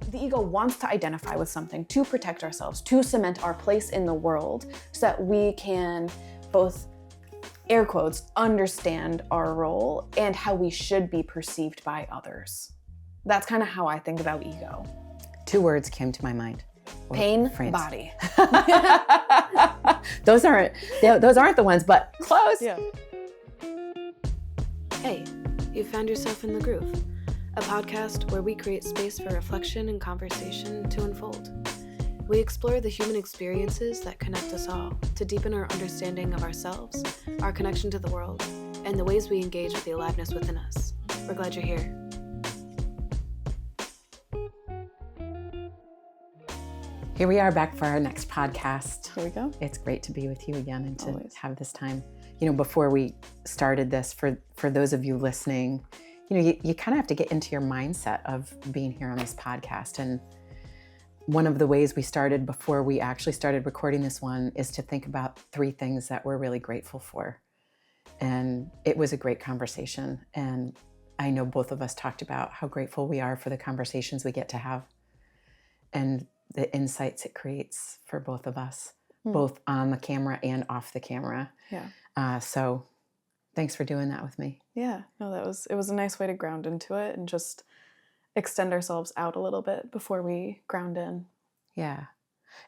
The ego wants to identify with something to protect ourselves, to cement our place in the world so that we can both, air quotes, understand our role and how we should be perceived by others. That's kind of how I think about ego. 2 words came to my mind. Pain, friends. body. Those aren't the ones, but close. Yeah. Hey, you found yourself in the groove, a podcast where we create space for reflection and conversation to unfold. We explore the human experiences that connect us all to deepen our understanding of ourselves, our connection to the world, and the ways we engage with the aliveness within us. We're glad you're here. Here we are back for our next podcast. Here we go. It's great to be with you again and to Always. have this time. You know, before we started this, for those of you listening, you know, you kind of have to get into your mindset of being here on this podcast. And one of the ways we started before we actually started recording this one is to think about 3 things that we're really grateful for. And it was a great conversation. And I know both of us talked about how grateful we are for the conversations we get to have and the insights it creates for both of us, both on the camera and off the camera. Yeah. So thanks for doing that with me. Yeah. No, it was a nice way to ground into it and just extend ourselves out a little bit before we ground in. Yeah.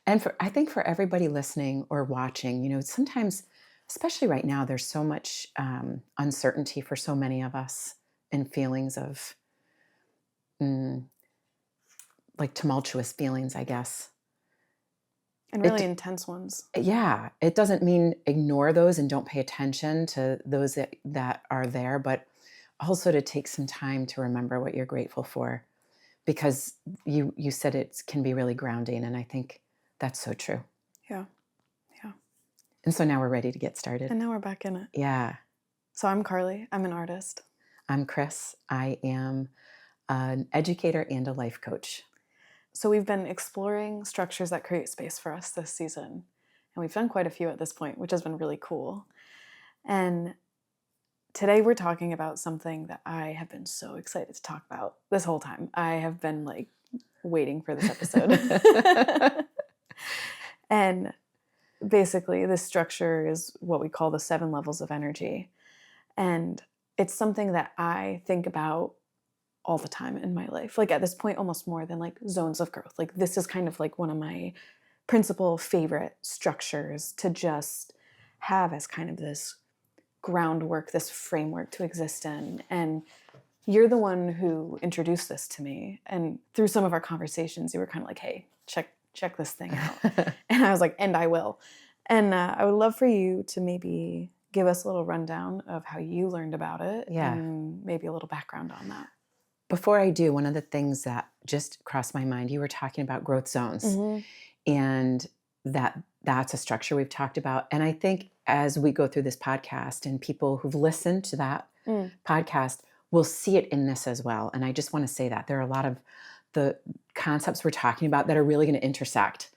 And I think for everybody listening or watching, you know, sometimes, especially right now, there's so much uncertainty for so many of us and feelings of like tumultuous feelings, I guess. And really intense ones. Yeah. It doesn't mean ignore those and don't pay attention to those that are there, but also to take some time to remember what you're grateful for, because you said it can be really grounding. And I think that's so true. Yeah. Yeah. And so now we're ready to get started. And now we're back in it. Yeah. So I'm Carly. I'm an artist. I'm Chris. I am an educator and a life coach. So we've been exploring structures that create space for us this season. And we've done quite a few at this point, which has been really cool. And today we're talking about something that I have been so excited to talk about this whole time. I have been like waiting for this episode. And basically this structure is what we call the 7 levels of energy. And it's something that I think about all the time in my life. Like at this point, almost more than like zones of growth. Like this is kind of like one of my principal favorite structures to just have as kind of this groundwork, this framework to exist in. And you're the one who introduced this to me. And through some of our conversations, you were kind of like, hey, check this thing out. And I was like, and I will. And I would love for you to maybe give us a little rundown of how you learned about it. Yeah. And maybe a little background on that. Before I do, one of the things that just crossed my mind, you were talking about growth zones, and that's a structure we've talked about. And I think as we go through this podcast and people who've listened to that podcast will see it in this as well. And I just want to say that there are a lot of the concepts we're talking about that are really going to intersect.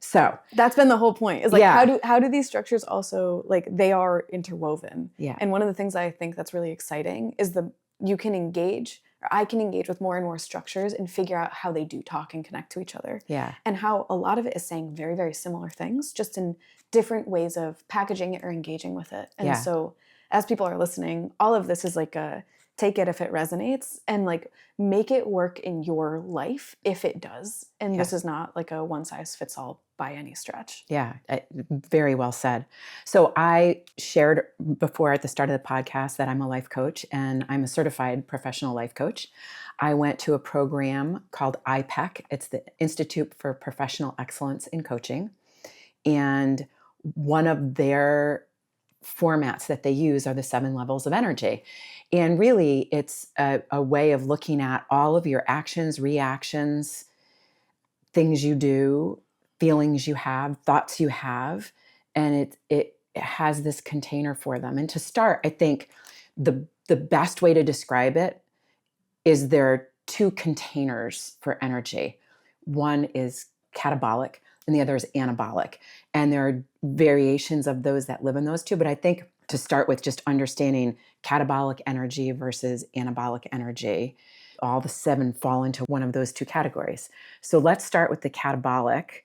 So that's been the whole point, is like, yeah. how do these structures also, like, they are interwoven. Yeah. And one of the things I think that's really exciting is you can engage, or I can engage with more and more structures and figure out how they do talk and connect to each other. Yeah. And how a lot of it is saying very, very similar things, just in different ways of packaging it or engaging with it. And so as people are listening, all of this is like take it if it resonates, and like make it work in your life if it does. And this is not like a one size fits all by any stretch. Yeah, very well said. So I shared before at the start of the podcast that I'm a life coach, and I'm a certified professional life coach. I went to a program called iPEC. It's the Institute for Professional Excellence in Coaching. And one of their formats that they use are the 7 levels of energy. And really, it's a way of looking at all of your actions, reactions, things you do, feelings you have, thoughts you have, and it has this container for them. And to start, I think the best way to describe it is there are 2 containers for energy. One is catabolic and the other is anabolic. And there are variations of those that live in those 2. But I think to start with just understanding catabolic energy versus anabolic energy, all the 7 fall into one of those 2 categories. So let's start with the catabolic.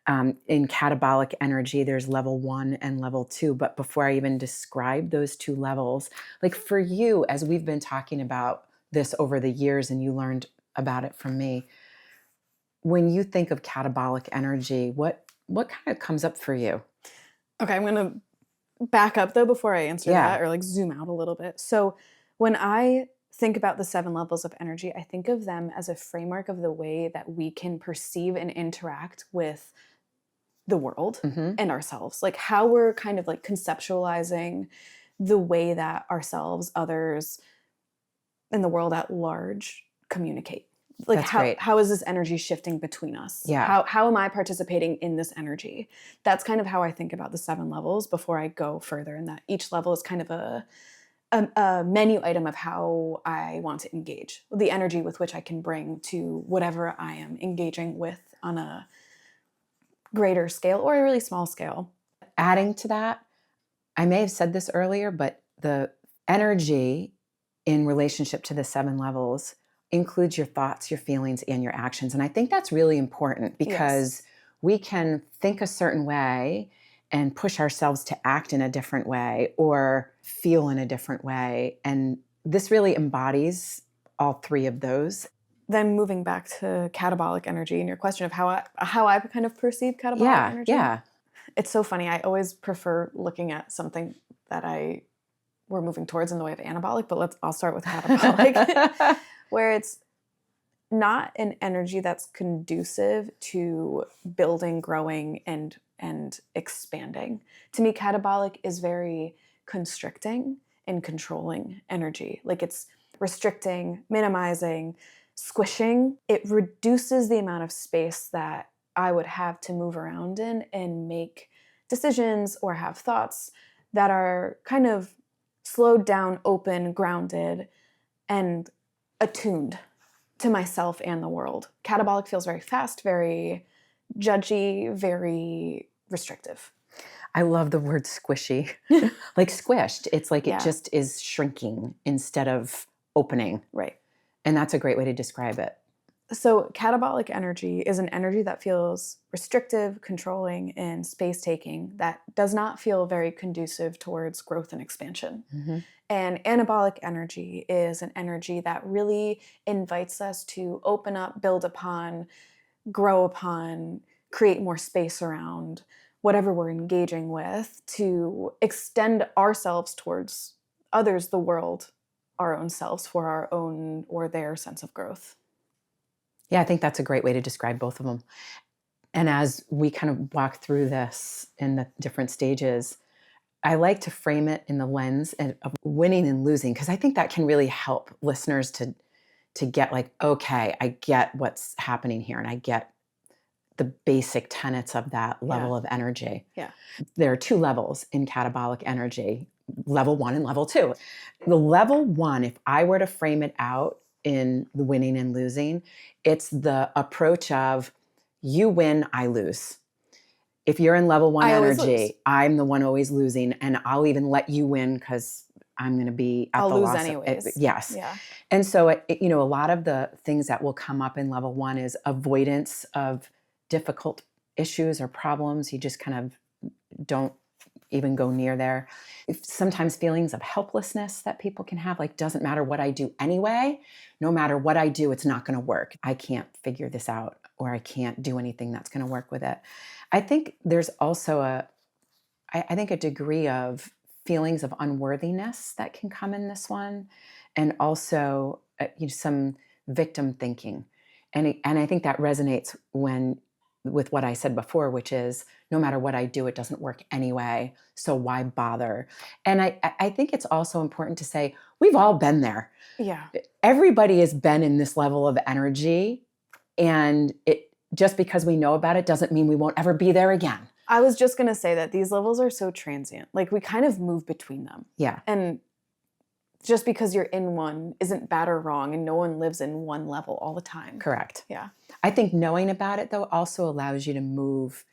In catabolic energy, there's level 1 and level 2. But before I even describe those 2 levels, like for you, as we've been talking about this over the years and you learned about it from me, when you think of catabolic energy, what kind of comes up for you? Okay, I'm going to back up though before I answer that, or like zoom out a little bit. So when I think about the 7 levels of energy, I think of them as a framework of the way that we can perceive and interact with the world and ourselves, like how we're kind of like conceptualizing the way that ourselves, others, and the world at large communicate. Like how is this energy shifting between us? Yeah. How am I participating in this energy? That's kind of how I think about the 7 levels before I go further, and that each level is kind of a menu item of how I want to engage, the energy with which I can bring to whatever I am engaging with on a greater scale or a really small scale. Adding to that, I may have said this earlier, but the energy in relationship to the 7 levels includes your thoughts, your feelings, and your actions. And I think that's really important because we can think a certain way and push ourselves to act in a different way or feel in a different way. And this really embodies all 3 of those. Then moving back to catabolic energy and your question of how I kind of perceive catabolic energy. Yeah. It's so funny. I always prefer looking at something that we're moving towards in the way of anabolic, but I'll start with catabolic, where it's not an energy that's conducive to building, growing, and expanding. To me, catabolic is very constricting and controlling energy. Like it's restricting, minimizing, squishing. It reduces the amount of space that I would have to move around in and make decisions or have thoughts that are kind of slowed down, open, grounded, and attuned to myself and the world. Catabolic feels very fast, very judgy, very restrictive. I love the word squishy. Like squished. It's like it just is shrinking instead of opening. Right. And that's a great way to describe it. So catabolic energy is an energy that feels restrictive, controlling, and space-taking that does not feel very conducive towards growth and expansion. And anabolic energy is an energy that really invites us to open up, build upon, grow upon, create more space around whatever we're engaging with to extend ourselves towards others, the world, our own selves for our own or their sense of growth. Yeah, I think that's a great way to describe both of them. And as we kind of walk through this in the different stages, I like to frame it in the lens of winning and losing, because I think that can really help listeners to get like, okay, I get what's happening here and I get the basic tenets of that level of energy. Yeah. There are 2 levels in catabolic energy, level 1 and level 2. The level 1, if I were to frame it out in the winning and losing, it's the approach of you win, I lose. If you're in level 1 energy, I'm the one always losing, and I'll even let you win because I'm going to be at the loss. I'll lose anyways. Yes. Yeah. And so, a lot of the things that will come up in level 1 is avoidance of difficult issues or problems. You just kind of don't even go near there. Sometimes feelings of helplessness that people can have, like, doesn't matter what I do anyway, no matter what I do, it's not going to work. I can't figure this out, or I can't do anything that's going to work with it. I think there's also a degree of feelings of unworthiness that can come in this one, and also some victim thinking. And I think that resonates with what I said before, which is no matter what I do, it doesn't work anyway, so why bother? And I think it's also important to say, we've all been there. Yeah. Everybody has been in this level of energy, and just because we know about it doesn't mean we won't ever be there again. I was just going to say that these levels are so transient. Like, we kind of move between them. Yeah. And just because you're in one isn't bad or wrong, and no one lives in one level all the time. Correct. Yeah. I think knowing about it, though, also allows you to move.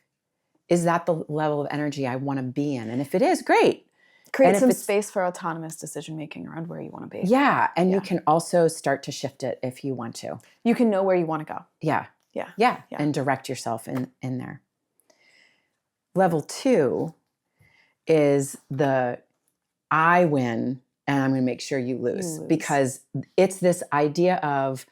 Is that the level of energy I want to be in? And if it is, great. Create if some it's- space for autonomous decision-making around where you want to be. Yeah. And you Yeah. can also start to shift it if you want to. You can know where you want to go. Yeah. Yeah. Yeah. Yeah. And direct yourself in there. Level 2 is the I win and I'm going to make sure you lose. Because it's this idea of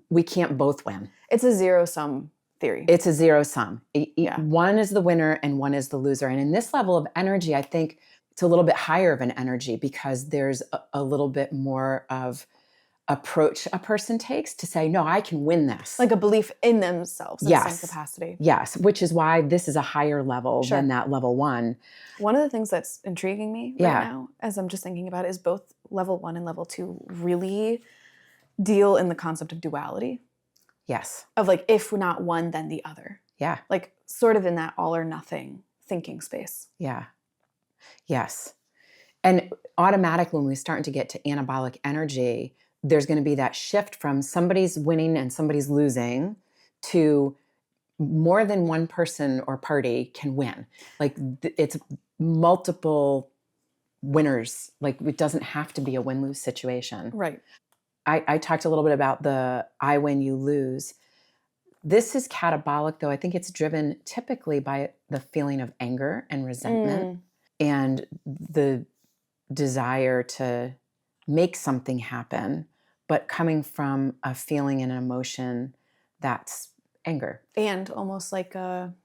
we can't both win. It's a zero-sum theory. It's a zero sum. Yeah. One is the winner and one is the loser. And in this level of energy, I think it's a little bit higher of an energy because there's a little bit more of approach a person takes to say, no, I can win this. Like a belief in themselves in Yes. some capacity. Yes, which is why this is a higher level Sure. than that level 1. One of the things that's intriguing me Yeah. right now, as I'm just thinking about it, is both level 1 and level 2 really deal in the concept of duality. Yes. Of like, if not one, then the other. Yeah. Like sort of in that all or nothing thinking space. Yeah. Yes. And automatically when we start to get to anabolic energy, there's going to be that shift from somebody's winning and somebody's losing to more than one person or party can win. Like it's multiple winners. Like it doesn't have to be a win-lose situation. Right. I talked a little bit about the I win, you lose. This is catabolic, though. I think it's driven typically by the feeling of anger and resentment and the desire to make something happen, but coming from a feeling and an emotion that's anger. And almost like a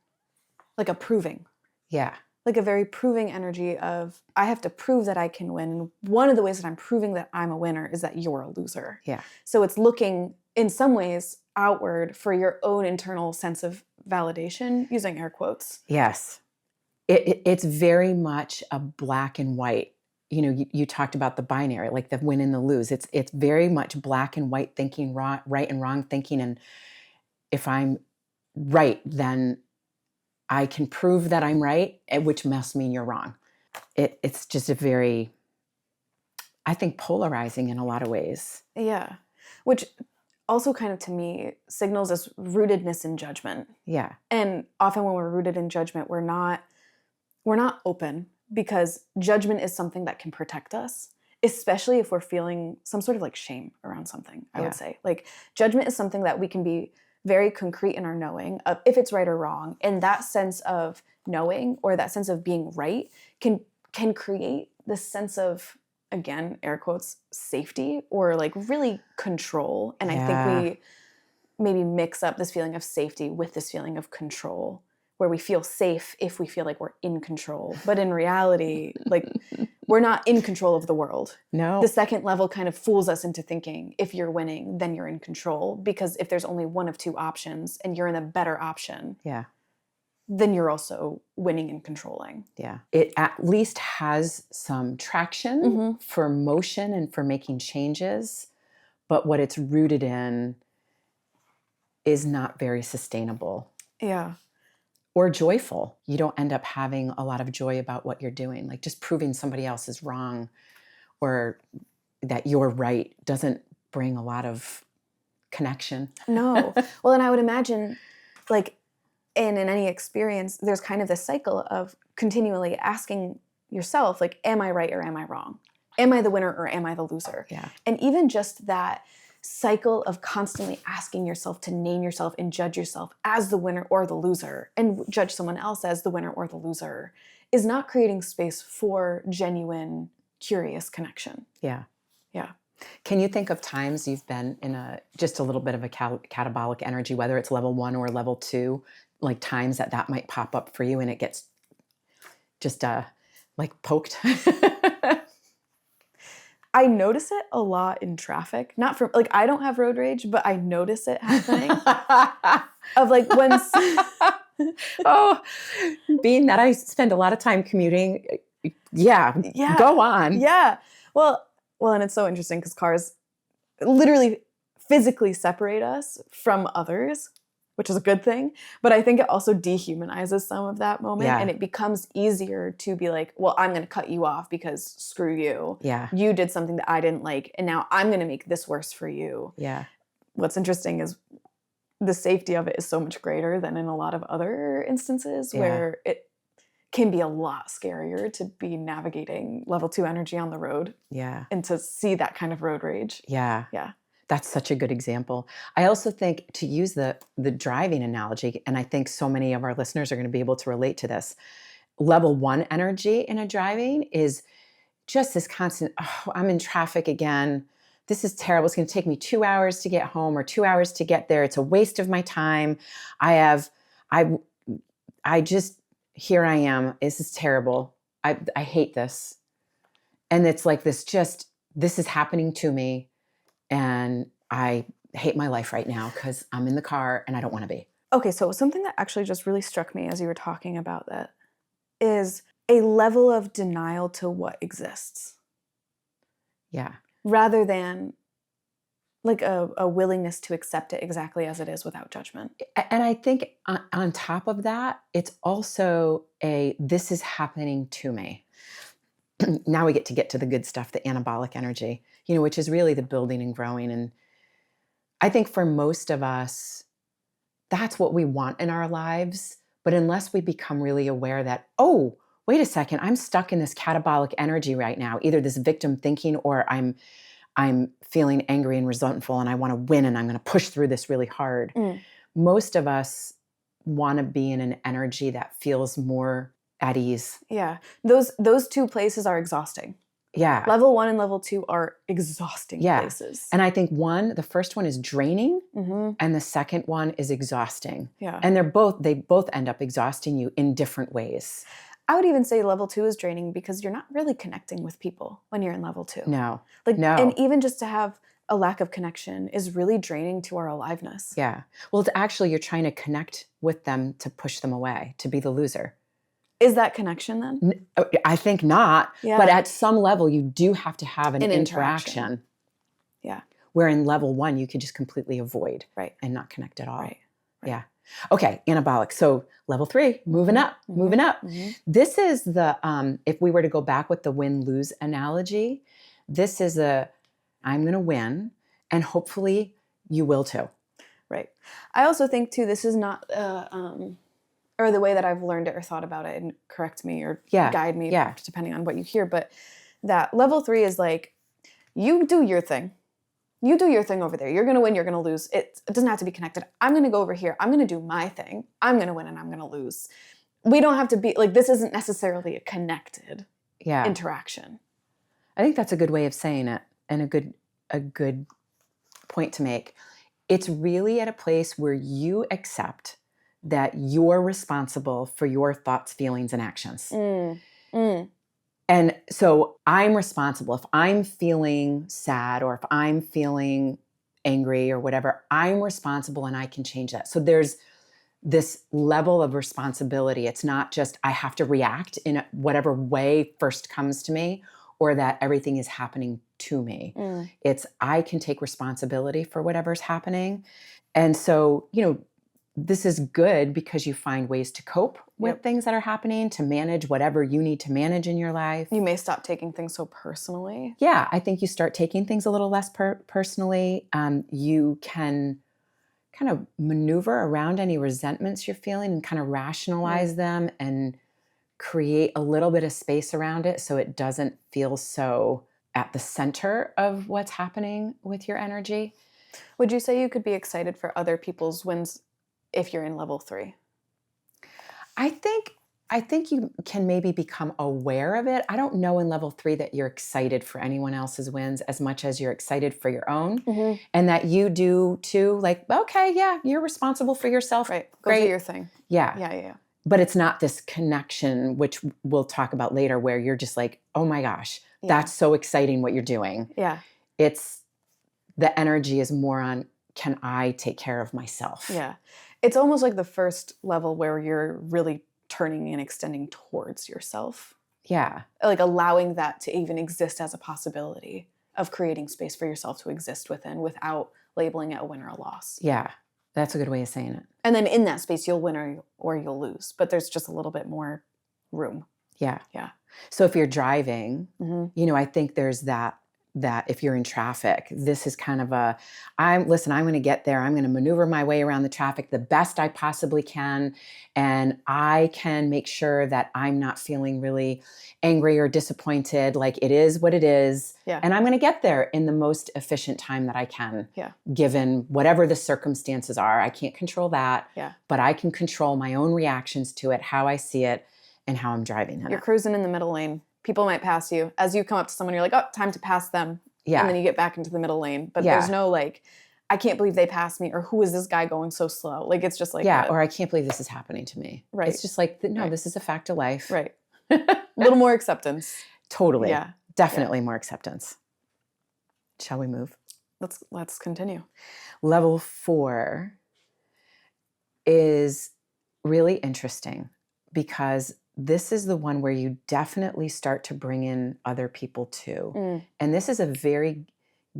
proving. Yeah. Like a very proving energy of, I have to prove that I can win. And one of the ways that I'm proving that I'm a winner is that you're a loser. Yeah. So it's looking, in some ways, outward for your own internal sense of validation, using air quotes. Yes. It's very much a black and white. You know, you talked about the binary, like the win and the lose. It's very much black and white thinking, right and wrong thinking. And if I'm right, then I can prove that I'm right, which must mean you're wrong. It's just a very, I think, polarizing in a lot of ways. Yeah. Which also kind of to me signals this rootedness in judgment. Yeah. And often when we're rooted in judgment, we're not open because judgment is something that can protect us, especially if we're feeling some sort of like shame around something, I would say. Like judgment is something that we can be very concrete in our knowing of if it's right or wrong. And that sense of knowing or that sense of being right can create this sense of, again, air quotes, safety or like really control. And I think we maybe mix up this feeling of safety with this feeling of control, where we feel safe if we feel like we're in control. But in reality, like we're not in control of the world. No. The second level kind of fools us into thinking if you're winning, then you're in control. Because if there's only one of two options and you're in a better option, Yeah. then you're also winning and controlling. Yeah. It at least has some traction for motion and for making changes. But what it's rooted in is not very sustainable. Yeah. Or joyful. You don't end up having a lot of joy about what you're doing. Like just proving somebody else is wrong or that you're right doesn't bring a lot of connection. No. Well, and I would imagine like in any experience, there's kind of this cycle of continually asking yourself, like, am I right or am I wrong? Am I the winner or am I the loser? Yeah. And even just that cycle of constantly asking yourself to name yourself and judge yourself as the winner or the loser and judge someone else as the winner or the loser is not creating space for genuine, curious connection. Yeah. Yeah. Can you think of times you've been in just a little bit of a catabolic energy, whether it's level 1 or level 2, like times that might pop up for you and it gets just like poked? I notice it a lot in traffic. Not from, like, I don't have road rage, but I notice it happening. Of like when... Oh, being that I spend a lot of time commuting, yeah, go on. Yeah. Well, and it's so interesting because cars literally physically separate us from others, which is a good thing. But I think it also dehumanizes some of that moment. Yeah. And it becomes easier to be like, well, I'm going to cut you off because screw you. Yeah. You did something that I didn't like. And now I'm going to make this worse for you. Yeah. What's interesting is the safety of it is so much greater than in a lot of other instances where it can be a lot scarier to be navigating level 2 energy on the road Yeah. and to see that kind of road rage. Yeah. Yeah. That's such a good example. I also think, to use the driving analogy, and I think so many of our listeners are going to be able to relate to this, level 1 energy in a driving is just this constant, oh, I'm in traffic again. This is terrible. It's going to take me 2 hours to get home or 2 hours to get there. It's a waste of my time. I just, here I am. This is terrible. I hate this. And it's like this is happening to me. And I hate my life right now because I'm in the car and I don't want to be. Okay, so something that actually just really struck me as you were talking about that is a level of denial to what exists. Yeah. Rather than like a willingness to accept it exactly as it is without judgment. And I think on top of that, it's also this is happening to me. Now we get to the good stuff, the anabolic energy, which is really the building and growing. And I think for most of us, that's what we want in our lives. But unless we become really aware that, oh, wait a second, I'm stuck in this catabolic energy right now, either this victim thinking or I'm feeling angry and resentful and I want to win and I'm going to push through this really hard. Most of us want to be in an energy that feels more at ease. Yeah. Those two places are exhausting. Yeah. Level 1 and level 2 are exhausting places. And I think the first one is draining and the second one is exhausting. Yeah. And they both end up exhausting you in different ways. I would even say level 2 is draining because you're not really connecting with people when you're in level 2. No. And even just to have a lack of connection is really draining to our aliveness. Yeah. Well, it's actually, you're trying to connect with them to push them away, to be the loser. Is that connection then? I think not. Yeah. But at some level, you do have to have an interaction. Yeah. Where in level 1, you can just completely avoid and not connect at all. Right. Yeah. Okay, anabolic. So level 3, moving up. Mm-hmm. This is if we were to go back with the win-lose analogy, this is I'm going to win, and hopefully you will too. Right. I also think too, this is not, or the way that I've learned it or thought about it, and correct me or guide me depending on what you hear, but that level 3 is like, you do your thing. You do your thing over there. You're going to win, you're going to lose. It doesn't have to be connected. I'm going to go over here. I'm going to do my thing. I'm going to win and I'm going to lose. We don't have to be, like, this isn't necessarily a connected interaction. I think that's a good way of saying it, and a good point to make. It's really at a place where you accept that you're responsible for your thoughts, feelings, and actions. And so I'm responsible. If I'm feeling sad or if I'm feeling angry or whatever, I'm responsible and I can change that. So there's this level of responsibility. It's not just I have to react in whatever way first comes to me or that everything is happening to me. It's I can take responsibility for whatever's happening. And so, this is good because you find ways to cope with things that are happening, to manage whatever you need to manage in your life. You may stop taking things so personally. Yeah, I think you start taking things a little less personally. You can kind of maneuver around any resentments you're feeling and kind of rationalize them and create a little bit of space around it so it doesn't feel so at the center of what's happening with your energy. Would you say you could be excited for other people's wins if you're in level 3? I think you can maybe become aware of it. I don't know in level 3 that you're excited for anyone else's wins as much as you're excited for your own, and that you do too. Like, okay, yeah, you're responsible for yourself. Right. Go do your thing. Yeah. Yeah. But it's not this connection, which we'll talk about later, where you're just like, oh my gosh, that's so exciting what you're doing. Yeah. It's the energy is more on, can I take care of myself? Yeah. It's almost like the first level where you're really turning and extending towards yourself. Yeah. Like allowing that to even exist as a possibility of creating space for yourself to exist within without labeling it a win or a loss. Yeah. That's a good way of saying it. And then in that space, you'll win or you'll lose, but there's just a little bit more room. Yeah. Yeah. So if you're driving, I think there's that that if you're in traffic, this is kind of I'm going to get there. I'm going to maneuver my way around the traffic the best I possibly can. And I can make sure that I'm not feeling really angry or disappointed. Like, it is what it is. Yeah. And I'm going to get there in the most efficient time that I can, given whatever the circumstances are. I can't control that, but I can control my own reactions to it, how I see it, and how I'm driving in You're it. cruising in the middle lane. People might pass you. As you come up to someone, you're like, oh, time to pass them. Yeah. And then you get back into the middle lane. But there's no like, I can't believe they passed me, or who is this guy going so slow? Like, it's just like, or I can't believe this is happening to me. Right. It's just like, no, this is a fact of life. Right. A little more acceptance. Totally. Yeah. Definitely more acceptance. Shall we move? Let's continue. Level 4 is really interesting because this is the one where you definitely start to bring in other people too. And this is a very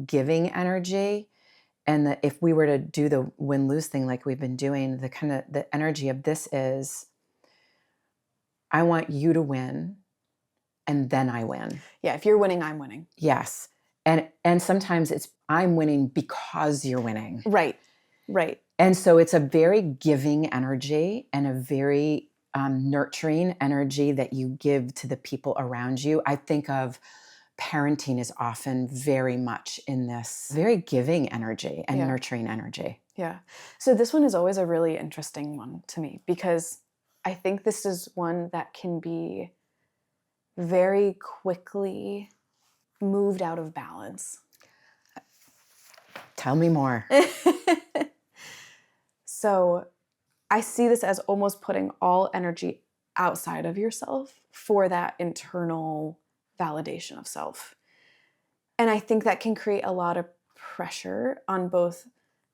giving energy. And if we were to do the win-lose thing like we've been doing, the energy of this is, I want you to win, and then I win. Yeah, if you're winning, I'm winning. Yes. And sometimes it's, I'm winning because you're winning. Right. And so it's a very giving energy and a very nurturing energy that you give to the people around you. I think of parenting is often very much in this very giving energy and nurturing energy. Yeah. So this one is always a really interesting one to me because I think this is one that can be very quickly moved out of balance. Tell me more. So I see this as almost putting all energy outside of yourself for that internal validation of self. And I think that can create a lot of pressure on both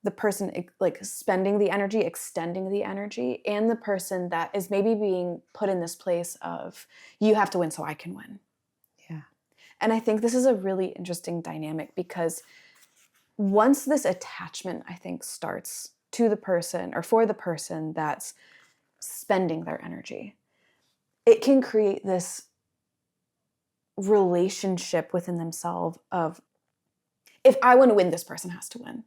the person like spending the energy, extending the energy, and the person that is maybe being put in this place of, you have to win so I can win. Yeah. And I think this is a really interesting dynamic because once this attachment, I think, starts to the person or for the person that's spending their energy, it can create this relationship within themselves of, if I want to win, this person has to win.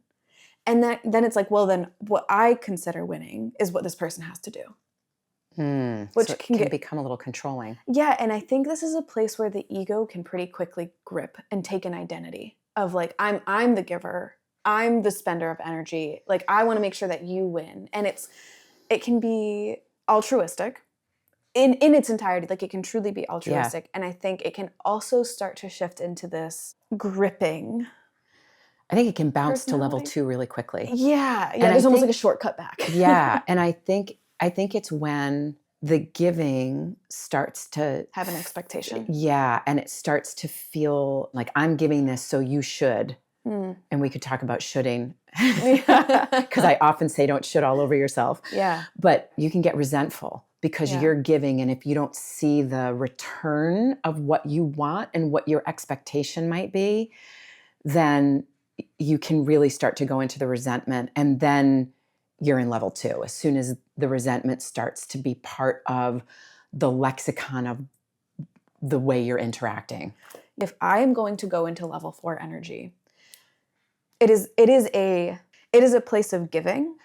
And then it's like, well, then what I consider winning is what this person has to do. Which so can become a little controlling. Yeah, and I think this is a place where the ego can pretty quickly grip and take an identity of like, I'm the giver, I'm the spender of energy. Like, I want to make sure that you win. And it can be altruistic in its entirety. Like, it can truly be altruistic. And I think it can also start to shift into this gripping. I think it can bounce to level 2 really quickly. Yeah. There's almost like a shortcut back. Yeah. And I think it's when the giving starts to have an expectation. Yeah. And it starts to feel like, I'm giving this, so you should. And we could talk about shoulding, because I often say don't should all over yourself. Yeah. But you can get resentful because you're giving, and if you don't see the return of what you want and what your expectation might be, then you can really start to go into the resentment, and then you're in level 2. As soon as the resentment starts to be part of the lexicon of the way you're interacting. If I am going to go into level 4 energy, it is a place of giving,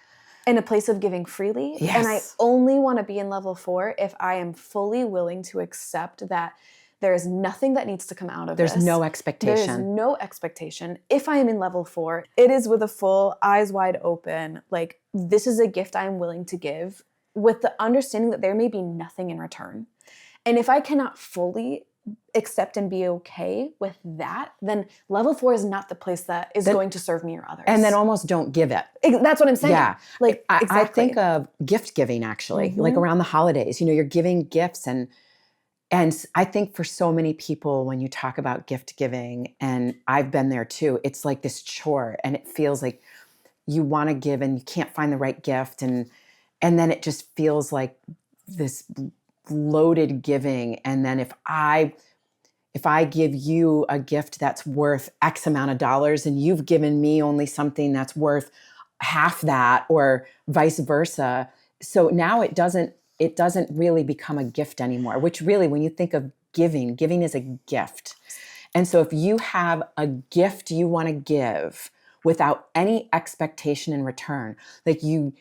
and a place of giving freely. Yes. And I only want to be in level 4 if I am fully willing to accept that there is nothing that needs to come out of this. There's no expectation. There is no expectation. If I am in level 4, it is with a full eyes wide open, like, this is a gift I am willing to give, with the understanding that there may be nothing in return. And if I cannot fully accept and be okay with that, then level 4 is not the place that is going to serve me or others. And then almost don't give it. That's what I'm saying. Yeah. Like, I think of gift giving, actually, like around the holidays, you're giving gifts, and I think for so many people, when you talk about gift giving, and I've been there too, it's like this chore, and it feels like you want to give and you can't find the right gift. And then it just feels like this loaded giving. And then if I give you a gift that's worth X amount of dollars, and you've given me only something that's worth half that, or vice versa. So now it doesn't really become a gift anymore, which really, when you think of giving is a gift. And so if you have a gift you want to give without any expectation in return, like you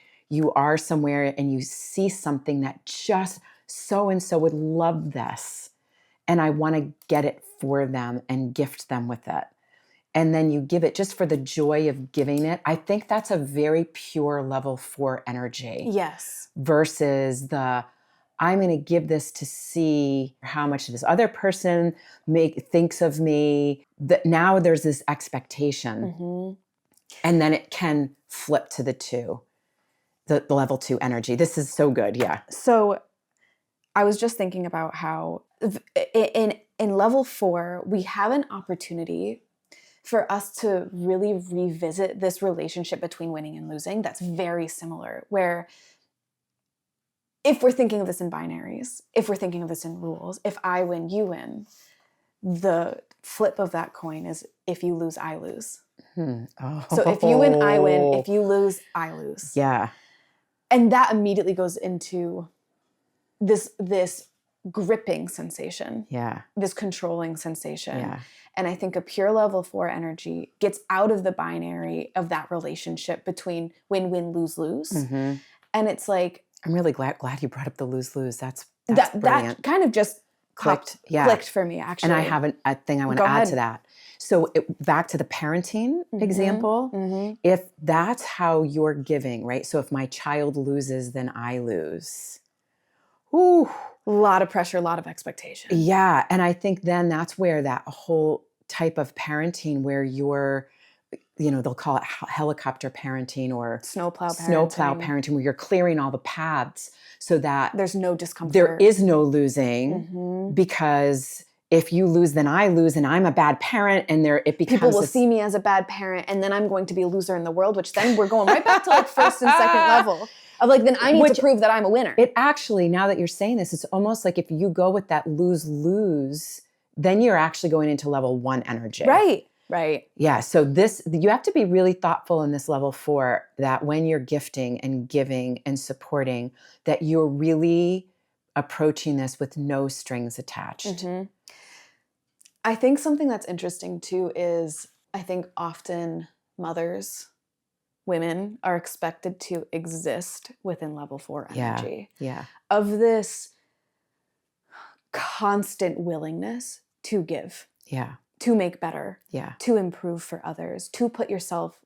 are somewhere and you see something that just so and so would love this, and I want to get it for them and gift them with it. And then you give it just for the joy of giving it. I think that's a very pure level 4 energy. Yes. Versus the, I'm going to give this to see how much this other person thinks of me. That now there's this expectation. Mm-hmm. And then it can flip to the level 2 energy. This is so good. Yeah. So I was just thinking about how in level 4, we have an opportunity for us to really revisit this relationship between winning and losing that's very similar, where if we're thinking of this in binaries, if we're thinking of this in rules, if I win, you win, the flip of that coin is if you lose, I lose. Oh. So if you win, I win. If you lose, I lose. Yeah. And that immediately goes into this gripping sensation. Yeah. This controlling sensation. Yeah. And I think a pure level 4 energy gets out of the binary of that relationship between win-win, lose-lose. Mm-hmm. And it's like, I'm really glad you brought up the lose-lose. That's that brilliant. kind of just clicked for me, actually. And I have a thing I want to add to that. So back to the parenting example, Mm-hmm. if that's how you're giving, right? So if my child loses, then I lose. Ooh. A lot of pressure, a lot of expectation. Yeah. And I think then that's where that whole type of parenting where you're, they'll call it helicopter parenting or snowplow parenting, where you're clearing all the paths so that there's no discomfort. There is no losing, because if you lose, then I lose, and I'm a bad parent, and it becomes people will see me as a bad parent, and then I'm going to be a loser in the world, which then we're going right back to like first and second level of like, then I need to prove that I'm a winner. It actually, now that you're saying this, it's almost like if you go with that lose-lose, then you're actually going into level 1 energy. Right. Yeah. So you have to be really thoughtful in this level 4, that when you're gifting and giving and supporting, that you're really approaching this with no strings attached. Mm-hmm. I think something that's interesting too is I think often mothers, women are expected to exist within level 4 energy. Yeah. Of this constant willingness to give. Yeah. To make better. Yeah. To improve for others. To put yourself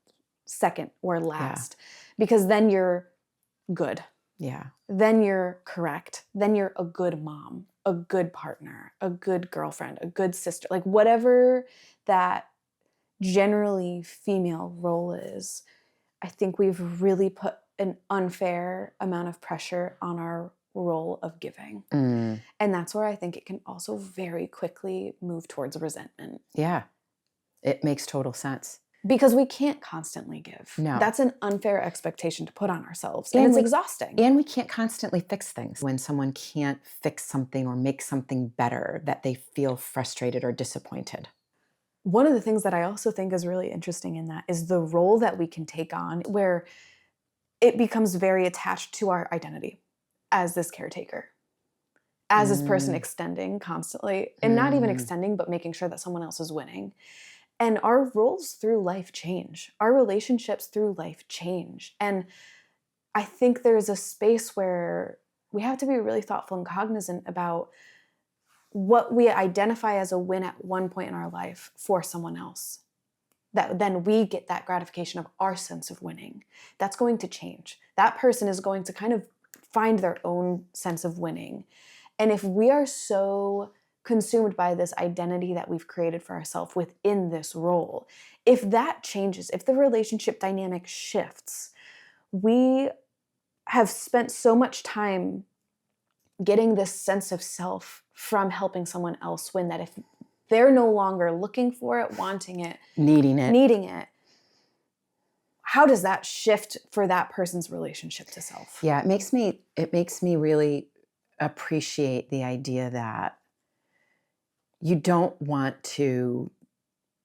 second or last. Because then you're good. Yeah. Then you're correct. Then you're a good mom, a good partner, a good girlfriend, a good sister. Like whatever that generally female role is, I think we've really put an unfair amount of pressure on our role of giving. And that's where I think it can also very quickly move towards resentment. Yeah. It makes total sense. Because we can't constantly give. No. That's an unfair expectation to put on ourselves. And it's exhausting. And we can't constantly fix things. When someone can't fix something or make something better, that they feel frustrated or disappointed. One of the things that I also think is really interesting in that is the role that we can take on, where it becomes very attached to our identity as this caretaker, as this person extending constantly, and not even extending, but making sure that someone else is winning. And our roles through life change. Our relationships through life change. And I think there's a space where we have to be really thoughtful and cognizant about what we identify as a win at one point in our life for someone else. That then we get that gratification of our sense of winning. That's going to change. That person is going to kind of find their own sense of winning. And if we are so consumed by this identity that we've created for ourselves within this role, if that changes, if the relationship dynamic shifts, we have spent so much time getting this sense of self from helping someone else win, that if they're no longer looking for it, wanting it, needing it, how does that shift for that person's relationship to self? Yeah, it makes me really appreciate the idea that you don't want to,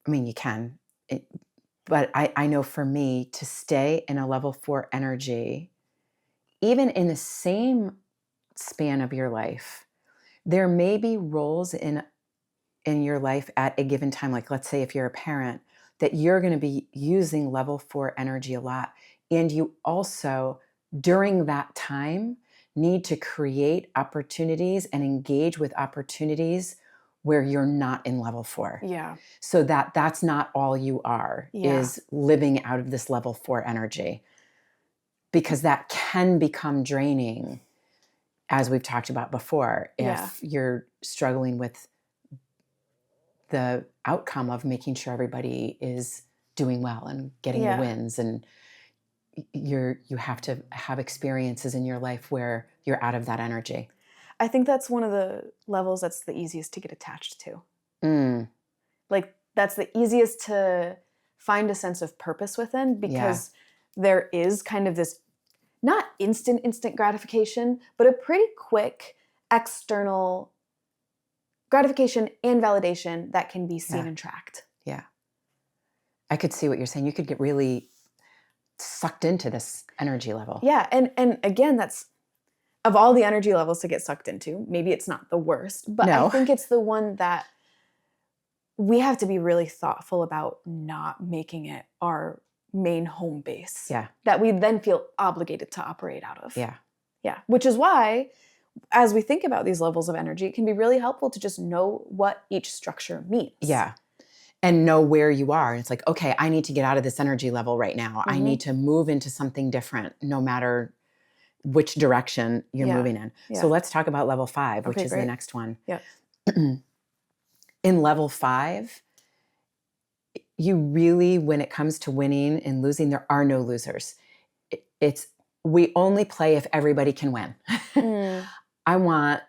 I mean, you can, but I know for me to stay in a level 4 energy, even in the same span of your life, there may be roles in in your life at a given time, like let's say if you're a parent, that you're going to be using level 4 energy a lot. And you also, during that time, need to create opportunities and engage with opportunities where you're not in level 4. Yeah. So that's not all you are, is living out of this level 4 energy. Because that can become draining, as we've talked about before, if you're struggling with the outcome of making sure everybody is doing well and getting the wins, and you have to have experiences in your life where you're out of that energy. I think that's one of the levels that's the easiest to get attached to. Like that's the easiest to find a sense of purpose within, because there is kind of this not instant gratification, but a pretty quick external gratification and validation that can be seen and tracked. Yeah. I could see what you're saying. You could get really sucked into this energy level. Yeah. And again, that's, of all the energy levels to get sucked into, maybe it's not the worst, but I think it's the one that we have to be really thoughtful about not making it our main home base. Yeah. That we then feel obligated to operate out of. Yeah. Yeah. Which is why, as we think about these levels of energy, it can be really helpful to just know what each structure means. Yeah. And know where you are. It's like, okay, I need to get out of this energy level right now. I need to move into something different, no matter which direction you're moving in. Yeah. So let's talk about level 5, which is great. the next one. Yeah. In level 5, you really, when it comes to winning and losing, there are no losers. We only play if everybody can win. I want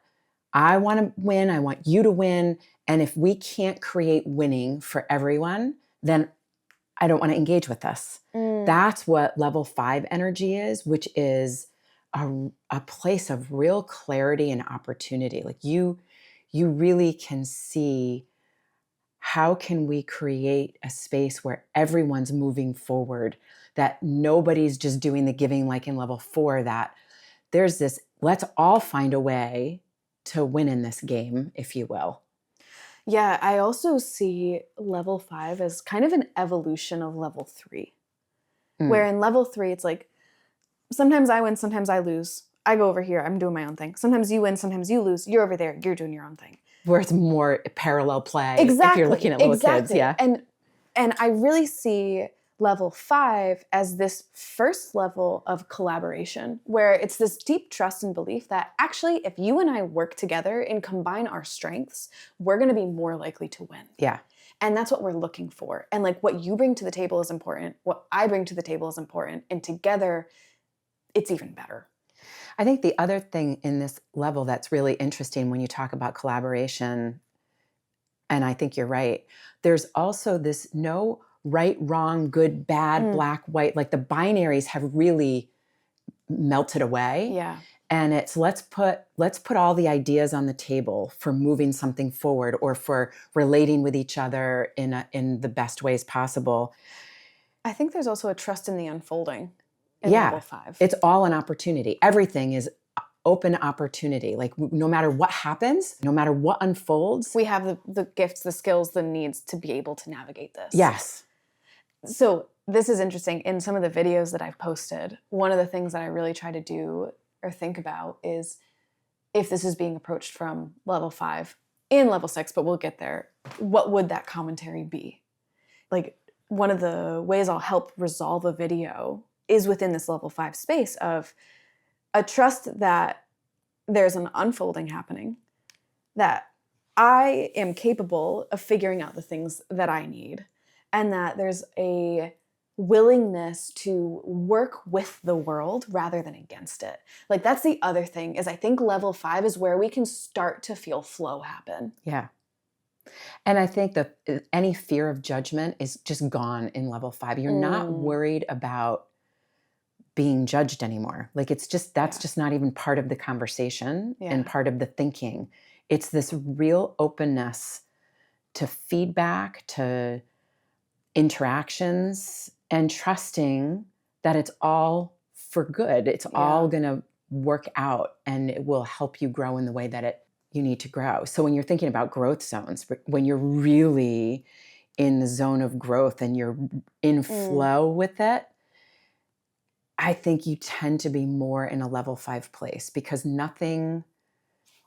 to win. I want you to win. And if we can't create winning for everyone, then I don't want to engage with this. That's what level 5 energy is, which is a place of real clarity and opportunity. Like you really can see, how can we create a space where everyone's moving forward, that nobody's just doing the giving like in level 4, that there's this, let's all find a way to win in this game, if you will. Yeah, I also see level 5 as kind of an evolution of level 3. Where in level 3, it's like, sometimes I win, sometimes I lose. I go over here, I'm doing my own thing. Sometimes you win, sometimes you lose. You're over there, you're doing your own thing. Where it's more parallel play. Exactly. If you're looking at little kids, yeah. And I really see level 5 as this first level of collaboration, where it's this deep trust and belief that actually, if you and I work together and combine our strengths, we're going to be more likely to win. Yeah. And that's what we're looking for. And like what you bring to the table is important. What I bring to the table is important. And together, it's even better. I think the other thing in this level that's really interesting when you talk about collaboration, and I think you're right, there's also this no right, wrong, good, bad, black, white, like the binaries have really melted away. Yeah. And it's let's put all the ideas on the table for moving something forward, or for relating with each other in the best ways possible. I think there's also a trust in the unfolding in level 5. It's all an opportunity. Everything is open opportunity. Like no matter what happens, no matter what unfolds, we have the gifts, the skills, the needs to be able to navigate this. Yes. So this is interesting. In some of the videos that I've posted, one of the things that I really try to do or think about is, if this is being approached from level 5 and level 6, but we'll get there, what would that commentary be? Like, one of the ways I'll help resolve a video is within this level 5 space of a trust that there's an unfolding happening, that I am capable of figuring out the things that I need, and that there's a willingness to work with the world rather than against it. Like, that's the other thing, is I think level 5 is where we can start to feel flow happen. Yeah. And I think that any fear of judgment is just gone in level 5. You're not worried about being judged anymore. Like, it's just, that's just not even part of the conversation and part of the thinking. It's this real openness to feedback, to interactions, and trusting that it's all for good. It's all going to work out, and it will help you grow in the way that it you need to grow. So when you're thinking about growth zones, when you're really in the zone of growth and you're in flow with it, I think you tend to be more in a level 5 place because nothing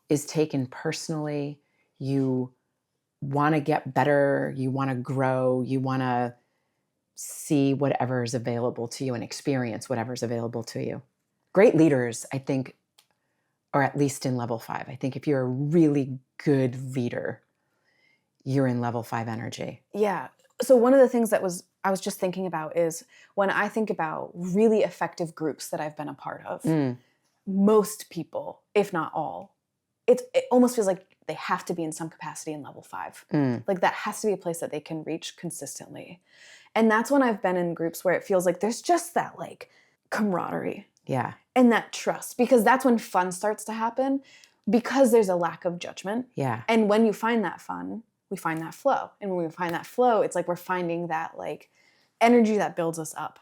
is taken personally. You want to get better, you want to grow, you want to see whatever is available to you and experience whatever is available to you. Great leaders, I think, are at least in level 5. I think if you're a really good leader, you're in level 5 energy. Yeah. So one of the things that I was just thinking about is when I think about really effective groups that I've been a part of, most people, if not all, it almost feels like they have to be in some capacity in level 5. Like that has to be a place that they can reach consistently. And that's when I've been in groups where it feels like there's just that like camaraderie. Yeah. And that trust, because that's when fun starts to happen because there's a lack of judgment. Yeah. And when you find that fun, we find that flow. And when we find that flow, it's like we're finding that like energy that builds us up.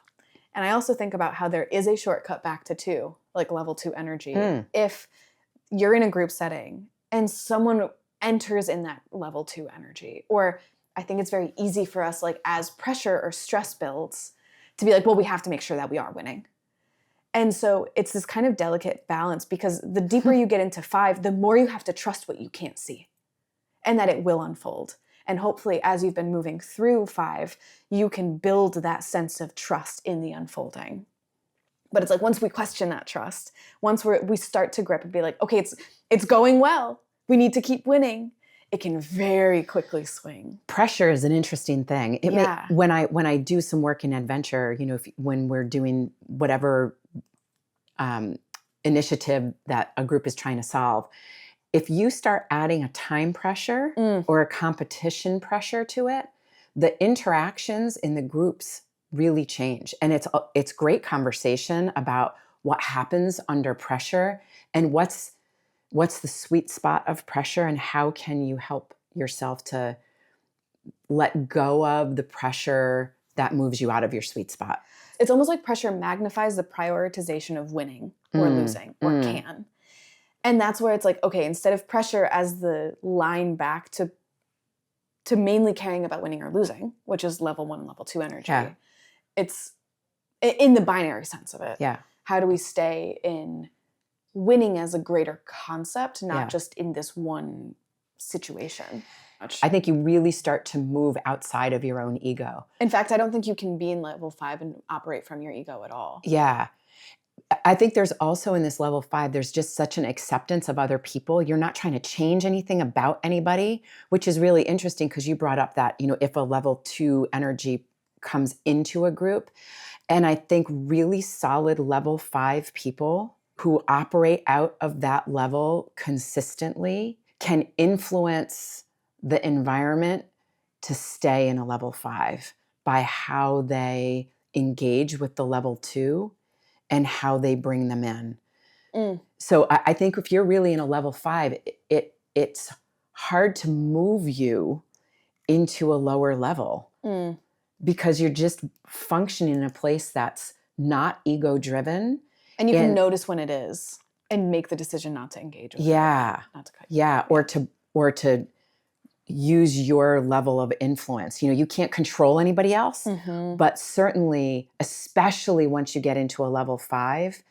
And I also think about how there is a shortcut back to 2, like level 2 energy. If you're in a group setting and someone enters in that level 2 energy, or I think it's very easy for us, like as pressure or stress builds, to be like, well, we have to make sure that we are winning. And so it's this kind of delicate balance because the deeper you get into 5, the more you have to trust what you can't see and that it will unfold. And hopefully as you've been moving through 5, you can build that sense of trust in the unfolding. But it's like once we question that trust, once we start to grip and be like, okay, it's going well. We need to keep winning. It can very quickly swing. Pressure is an interesting thing. When I do some work in adventure, when we're doing whatever initiative that a group is trying to solve, if you start adding a time pressure or a competition pressure to it, the interactions in the groups really change. And it's great conversation about what happens under pressure and what's the sweet spot of pressure and how can you help yourself to let go of the pressure that moves you out of your sweet spot. It's almost like pressure magnifies the prioritization of winning or losing or can. And that's where it's like, okay, instead of pressure as the line back to mainly caring about winning or losing, which is level 1 and level 2 energy, it's in the binary sense of it. Yeah. How do we stay in winning as a greater concept, not just in this one situation? I think you really start to move outside of your own ego. In fact, I don't think you can be in level 5 and operate from your ego at all. Yeah. I think there's also in this level 5, there's just such an acceptance of other people. You're not trying to change anything about anybody, which is really interesting because you brought up that, if a level 2 energy comes into a group. And I think really solid level 5 people who operate out of that level consistently can influence the environment to stay in a level 5 by how they engage with the level 2 and how they bring them in. So I think if you're really in a level 5, it's hard to move you into a lower level because you're just functioning in a place that's not ego driven. And you can notice when it is and make the decision not to engage with it. Not to cut you. Or to use your level of influence. You can't control anybody else, but certainly, especially once you get into a level 5,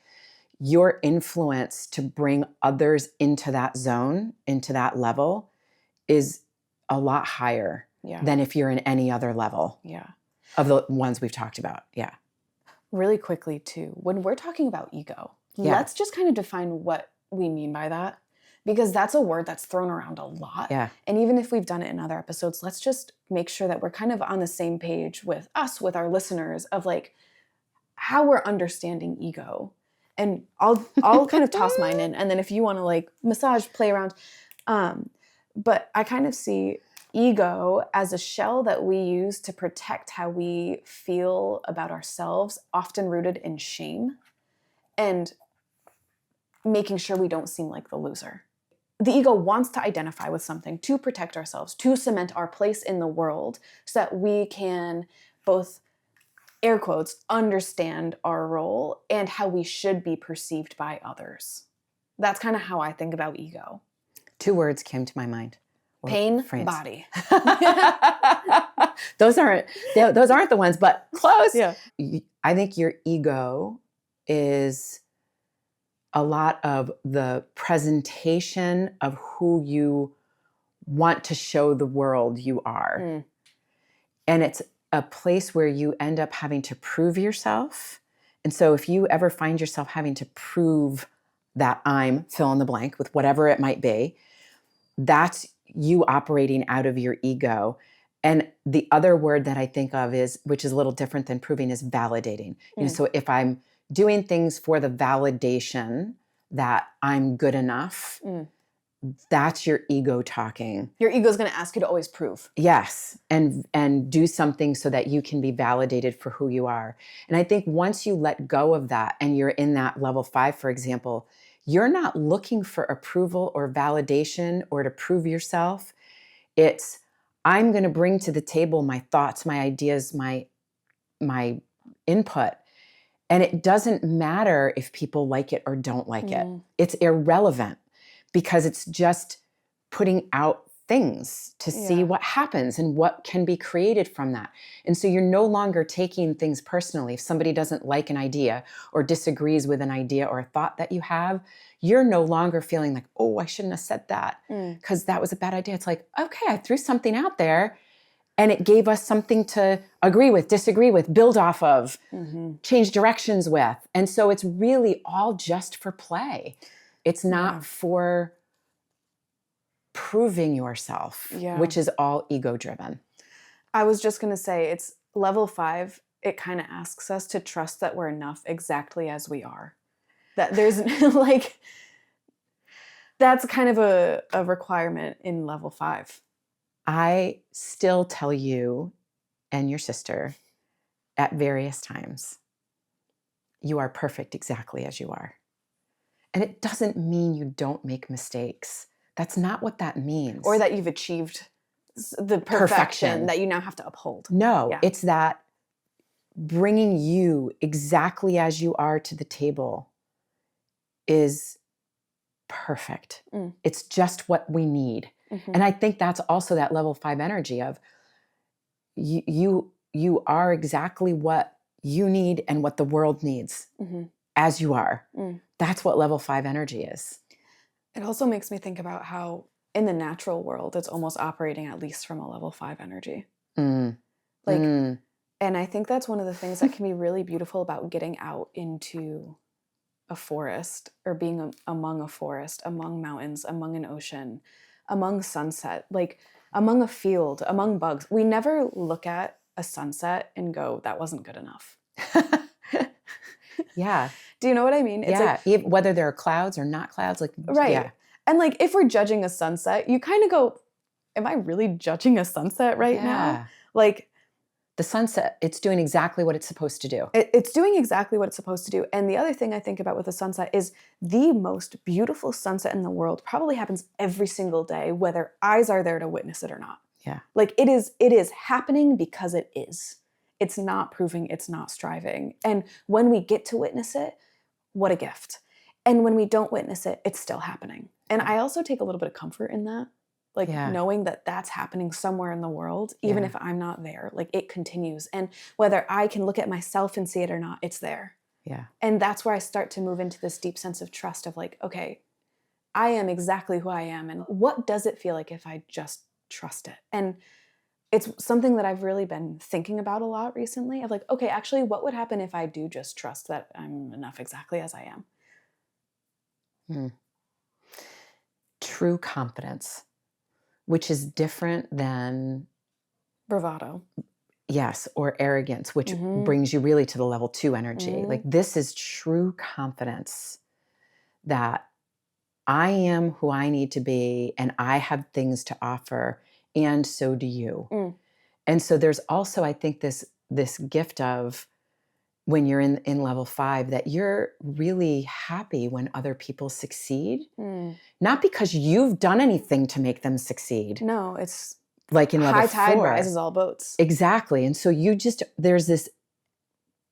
your influence to bring others into that zone, into that level, is a lot higher than if you're in any other level of the ones we've talked about. Yeah. Really quickly too, when we're talking about ego, let's just kind of define what we mean by that. Because that's a word that's thrown around a lot. Yeah. And even if we've done it in other episodes, let's just make sure that we're kind of on the same page with our listeners of like how we're understanding ego. And I'll kind of toss mine in. And then if you want to like massage, play around. But I kind of see ego as a shell that we use to protect how we feel about ourselves, often rooted in shame and making sure we don't seem like the loser. The ego wants to identify with something to protect ourselves, to cement our place in the world so that we can both, air quotes, understand our role and how we should be perceived by others. That's kind of how I think about ego. 2 words came to my mind. Or Pain, frames. body. Those aren't the ones, but close. Yeah. I think your ego is a lot of the presentation of who you want to show the world you are. Mm. And it's a place where you end up having to prove yourself. And so if you ever find yourself having to prove that I'm fill in the blank with whatever it might be, that's you operating out of your ego. And the other word that I think of is, which is a little different than proving, is validating. You know, so if I'm doing things for the validation that I'm good enough, that's your ego talking. Your ego is going to ask you to always prove. Yes. And do something so that you can be validated for who you are. And I think once you let go of that and you're in that level 5, for example, you're not looking for approval or validation or to prove yourself. It's, I'm going to bring to the table my thoughts, my ideas, my input. And it doesn't matter if people like it or don't like it. It's irrelevant because it's just putting out things to see what happens and what can be created from that. And so you're no longer taking things personally. If somebody doesn't like an idea or disagrees with an idea or a thought that you have, you're no longer feeling like, oh, I shouldn't have said that because that was a bad idea. It's like, okay, I threw something out there and it gave us something to agree with, disagree with, build off of, change directions with. And so it's really all just for play. It's not for proving yourself, which is all ego driven. I was just going to say, it's level 5. It kind of asks us to trust that we're enough exactly as we are. That there's like, that's kind of a requirement in level 5. I still tell you and your sister at various times, you are perfect exactly as you are. And it doesn't mean you don't make mistakes. That's not what that means. Or that you've achieved the perfection that you now have to uphold. No, it's that bringing you exactly as you are to the table is perfect. It's just what we need. And I think that's also that level 5 energy of you are exactly what you need and what the world needs as you are. That's what level 5 energy is. It also makes me think about how in the natural world, it's almost operating at least from a level 5 energy. And I think that's one of the things that can be really beautiful about getting out into a forest or being among a forest, among mountains, among an ocean, among sunset, like among a field, among bugs. We never look at a sunset and go, that wasn't good enough. Yeah. Do you know what I mean? It's like, whether there are clouds or not clouds, like, right. Yeah. And like, if we're judging a sunset, you kind of go, am I really judging a sunset right now? Like, the sunset, it's doing exactly what it's supposed to do. It's doing exactly what it's supposed to do. And the other thing I think about with a sunset is the most beautiful sunset in the world probably happens every single day, whether eyes are there to witness it or not. Yeah. Like it is happening because it is. It's not proving, it's not striving. And when we get to witness it, what a gift. And when we don't witness it, it's still happening. And I also take a little bit of comfort in that. Like knowing that that's happening somewhere in the world, even if I'm not there, like it continues. And whether I can look at myself and see it or not, it's there. Yeah. And that's where I start to move into this deep sense of trust of like, okay, I am exactly who I am. And what does it feel like if I just trust it? And it's something that I've really been thinking about a lot recently of like, okay, actually, what would happen if I do just trust that I'm enough exactly as I am? True confidence, which is different than bravado. Yes, or arrogance, which brings you really to the level 2 energy. Like this is true confidence that I am who I need to be and I have things to offer and so do you. And so there's also, I think, this gift of when you're in level 5 that you're really happy when other people succeed. Not because you've done anything to make them succeed. No, it's like in level 4. High tide rises all boats. Exactly. And so there's this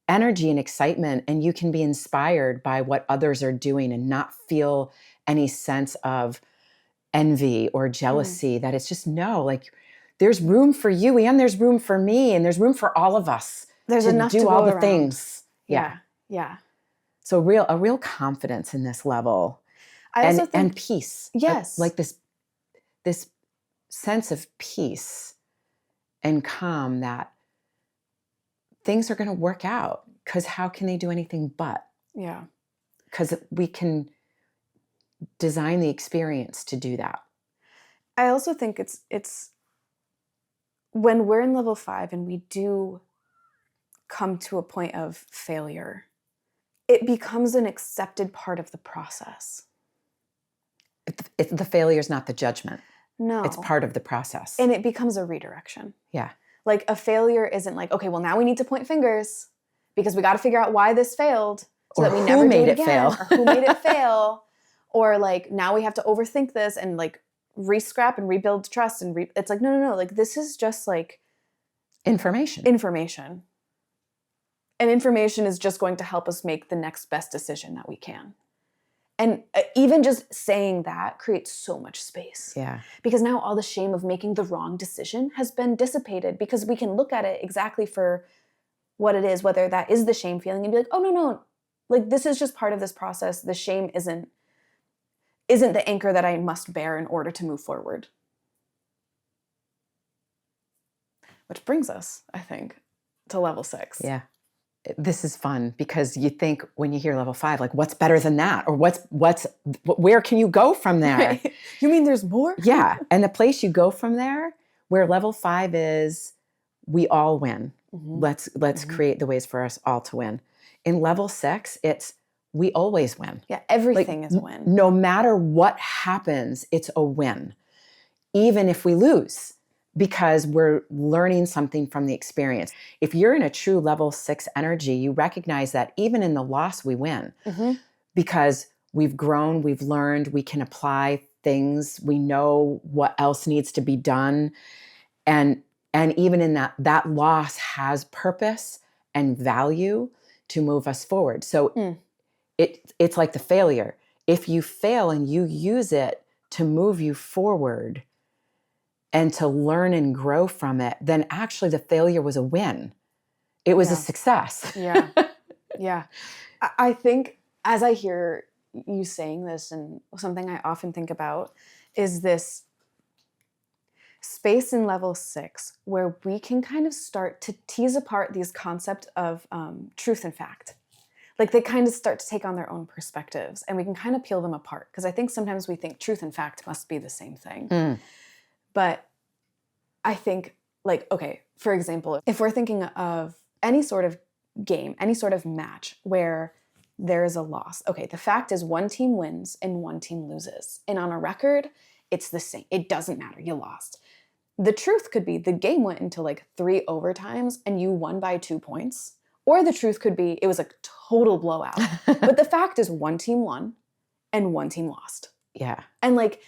energy and excitement and you can be inspired by what others are doing and not feel any sense of envy or jealousy, that it's just, no, like there's room for you and there's room for me and there's room for all of us. There's to enough do to all go the around. things. Yeah. Yeah. So a real confidence in this level. I also think, and peace. Yes. Like this sense of peace and calm that things are going to work out, because how can they do anything but? Yeah. Because we can design the experience to do that. I also think it's when we're in level 5 and we do come to a point of failure, it becomes an accepted part of the process. The failure is not the judgment. No. It's part of the process. And it becomes a redirection. Yeah. Like a failure isn't like, okay, well now we need to point fingers because we got to figure out why this failed so that we never do it again. Fail. Or who made it fail. Or like, now we have to overthink this and like re-scrap and rebuild trust. And it's like, no. Like this is just like information. And information is just going to help us make the next best decision that we can. And even just saying that creates so much space. Yeah. Because now all the shame of making the wrong decision has been dissipated, because we can look at it exactly for what it is, whether that is the shame feeling, and be like, oh, no. Like, this is just part of this process. The shame isn't the anchor that I must bear in order to move forward. Which brings us, I think, to level 6. Yeah. This is fun, because you think when you hear level 5, like, what's better than that? Or where can you go from there? Right. You mean there's more? Yeah. And the place you go from there, where level 5 is, we all win. Mm-hmm. Let's create the ways for us all to win. In level 6, it's, we always win. Yeah. Everything is a win. No matter what happens, it's a win. Even if we lose, because we're learning something from the experience. If you're in a true level 6 energy, you recognize that even in the loss, we win. Mm-hmm. Because we've grown, we've learned, we can apply things, we know what else needs to be done. And even in that loss has purpose and value to move us forward. So it's like the failure. If you fail and you use it to move you forward and to learn and grow from it, then actually the failure was a win. It was a success. Yeah. Yeah. I think as I hear you saying this, and something I often think about is this space in level 6 where we can kind of start to tease apart these concepts of truth and fact. Like they kind of start to take on their own perspectives, and we can kind of peel them apart. Because I think sometimes we think truth and fact must be the same thing. But I think, like, okay, for example, if we're thinking of any sort of game, any sort of match where there is a loss, okay, the fact is one team wins and one team loses. And on a record, it's the same. It doesn't matter. You lost. The truth could be the game went into like 3 overtimes and you won by 2 points. Or the truth could be it was a total blowout. But the fact is one team won and one team lost. Yeah. And like,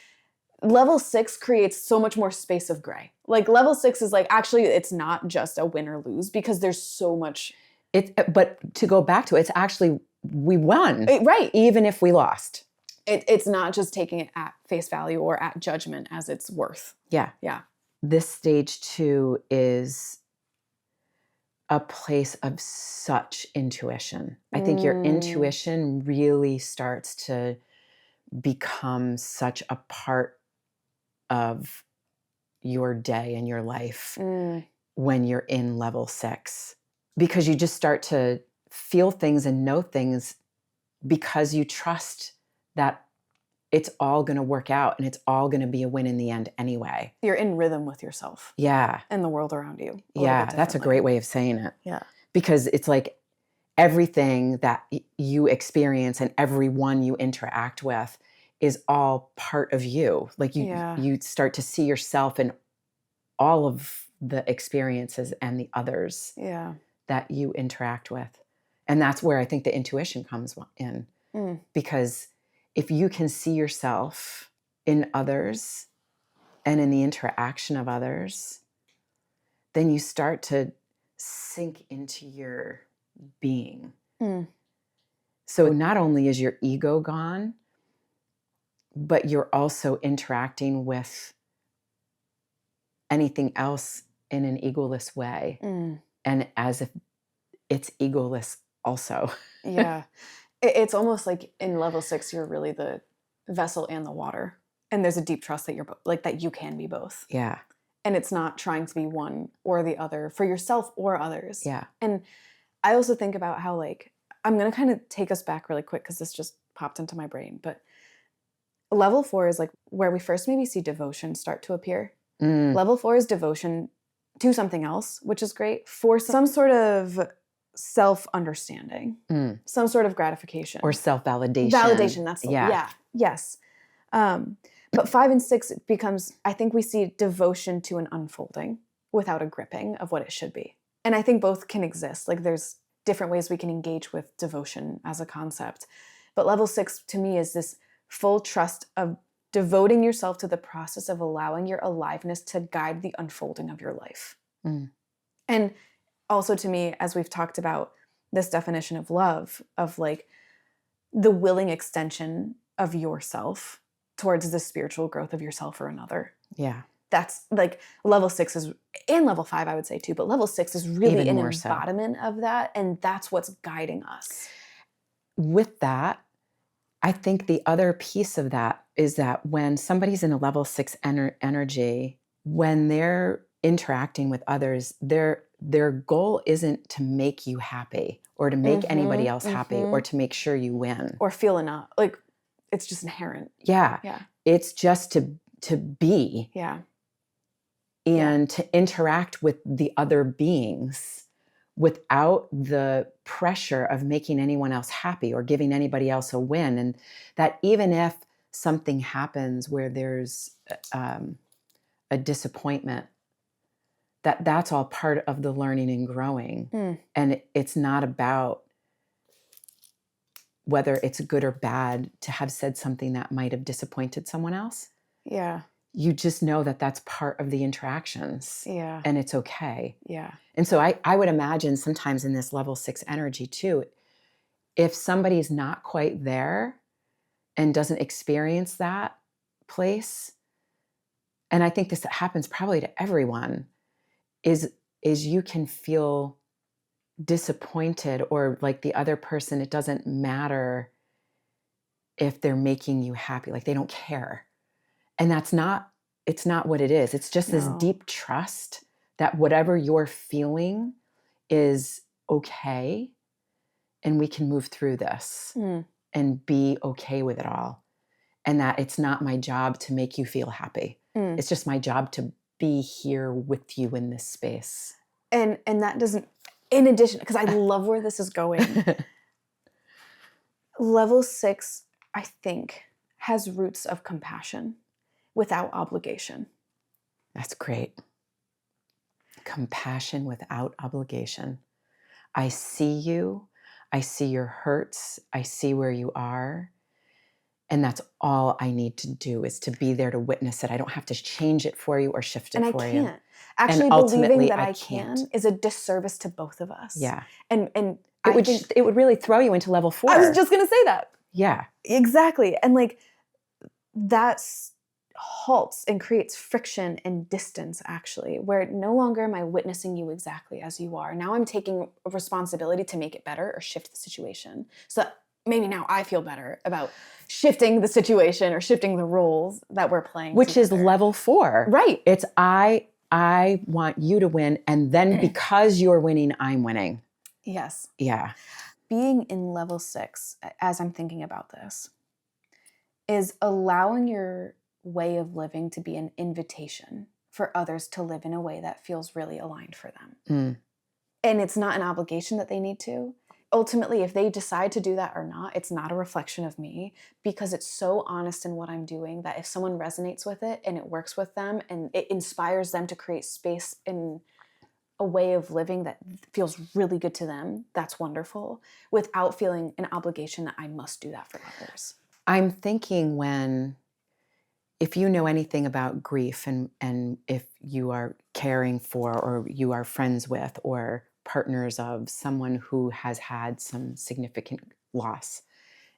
level 6 creates so much more space of gray. Like level 6 is like, actually, it's not just a win or lose, because there's so much. But to go back to it, it's actually, we won. Right. Even if we lost. It's not just taking it at face value or at judgment as its worth. Yeah. Yeah. This stage 2 is a place of such intuition. I think your intuition really starts to become such a part of your day and your life when you're in level 6, because you just start to feel things and know things because you trust that it's all going to work out and it's all going to be a win in the end anyway. You're in rhythm with yourself. Yeah. And the world around you. Yeah, that's a great way of saying it. Yeah. Because it's like everything that you experience and everyone you interact with is all part of you. Like you start to see yourself in all of the experiences and the others that you interact with. And that's where I think the intuition comes in. Because if you can see yourself in others and in the interaction of others, then you start to sink into your being. So not only is your ego gone, but you're also interacting with anything else in an egoless way. And as if it's egoless also. Yeah. It's almost like in level 6, you're really the vessel and the water. And there's a deep trust that you're like that you can be both. Yeah. And it's not trying to be one or the other for yourself or others. Yeah. And I also think about how, like, I'm going to kind of take us back really quick because this just popped into my brain. But level 4 is like where we first maybe see devotion start to appear. Level 4 is devotion to something else, which is great, for some sort of self-understanding, some sort of gratification. Or self-validation. Validation, that's the yeah. Yes. But 5 and 6 becomes, I think we see devotion to an unfolding without a gripping of what it should be. And I think both can exist. Like, there's different ways we can engage with devotion as a concept. But level 6 to me is this full trust of devoting yourself to the process of allowing your aliveness to guide the unfolding of your life. And also to me, as we've talked about this definition of love, of like the willing extension of yourself towards the spiritual growth of yourself or another. Yeah. That's like level 6 is, and level 5 I would say too, but level 6 is really Even an more so. embodiment of that. And that's what's guiding us. With that, I think the other piece of that is that when somebody's in a level 6 energy, when they're interacting with others, their goal isn't to make you happy or to make anybody else happy or to make sure you win. Or feel enough. Like, it's just inherent. Yeah. Yeah. It's just to be. Yeah. And to interact with the other beings without the pressure of making anyone else happy or giving anybody else a win. And that even if something happens where there's a disappointment, that's all part of the learning and growing. And it's not about whether it's good or bad to have said something that might have disappointed someone else. Yeah. You just know that that's part of the interactions. Yeah. And it's okay. Yeah. And so I would imagine sometimes in this level 6 energy too, if somebody's not quite there and doesn't experience that place, and I think this happens probably to everyone, is you can feel disappointed or like the other person, it doesn't matter if they're making you happy, like they don't care. And it's not what it is. It's just this deep trust that whatever you're feeling is okay and we can move through this and be okay with it all. And that it's not my job to make you feel happy. It's just my job to be here with you in this space. And that doesn't, in addition, because I love where this is going, level 6, I think, has roots of compassion without obligation. That's great. Compassion without obligation. I see you. I see your hurts. I see where you are. And that's all I need to do is to be there to witness it. I don't have to change it for you or shift it for you. And I can't. Actually, believing that I can is a disservice to both of us. Yeah. And it would really throw you into level 4. I was just going to say that. Yeah. Exactly. And like that's halts and creates friction and distance, actually, where no longer am I witnessing you exactly as you are. Now I'm taking responsibility to make it better or shift the situation. So that maybe now I feel better about shifting the situation or shifting the roles that we're playing. Which together. is level 4. Right. It's I want you to win. And then because you're winning, I'm winning. Yes. Yeah. Being in level 6, as I'm thinking about this, is allowing your way of living to be an invitation for others to live in a way that feels really aligned for them. And it's not an obligation that they need to. Ultimately, if they decide to do that or not, it's not a reflection of me, because it's so honest in what I'm doing that if someone resonates with it and it works with them and it inspires them to create space in a way of living that feels really good to them, that's wonderful, without feeling an obligation that I must do that for others. I'm thinking if you know anything about grief and if you are caring for or you are friends with or partners of someone who has had some significant loss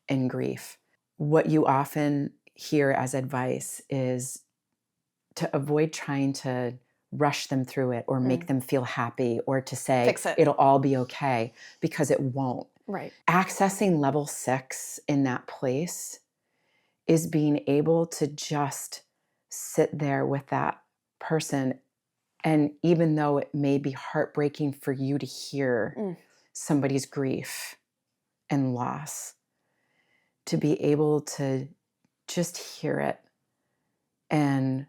and grief, what you often here as advice is to avoid trying to rush them through it or make them feel happy or to say Fix it. it'll all be okay, because it won't. Right. Accessing level 6 in that place is being able to just sit there with that person. And even though it may be heartbreaking for you to hear somebody's grief and loss, to be able to just hear it and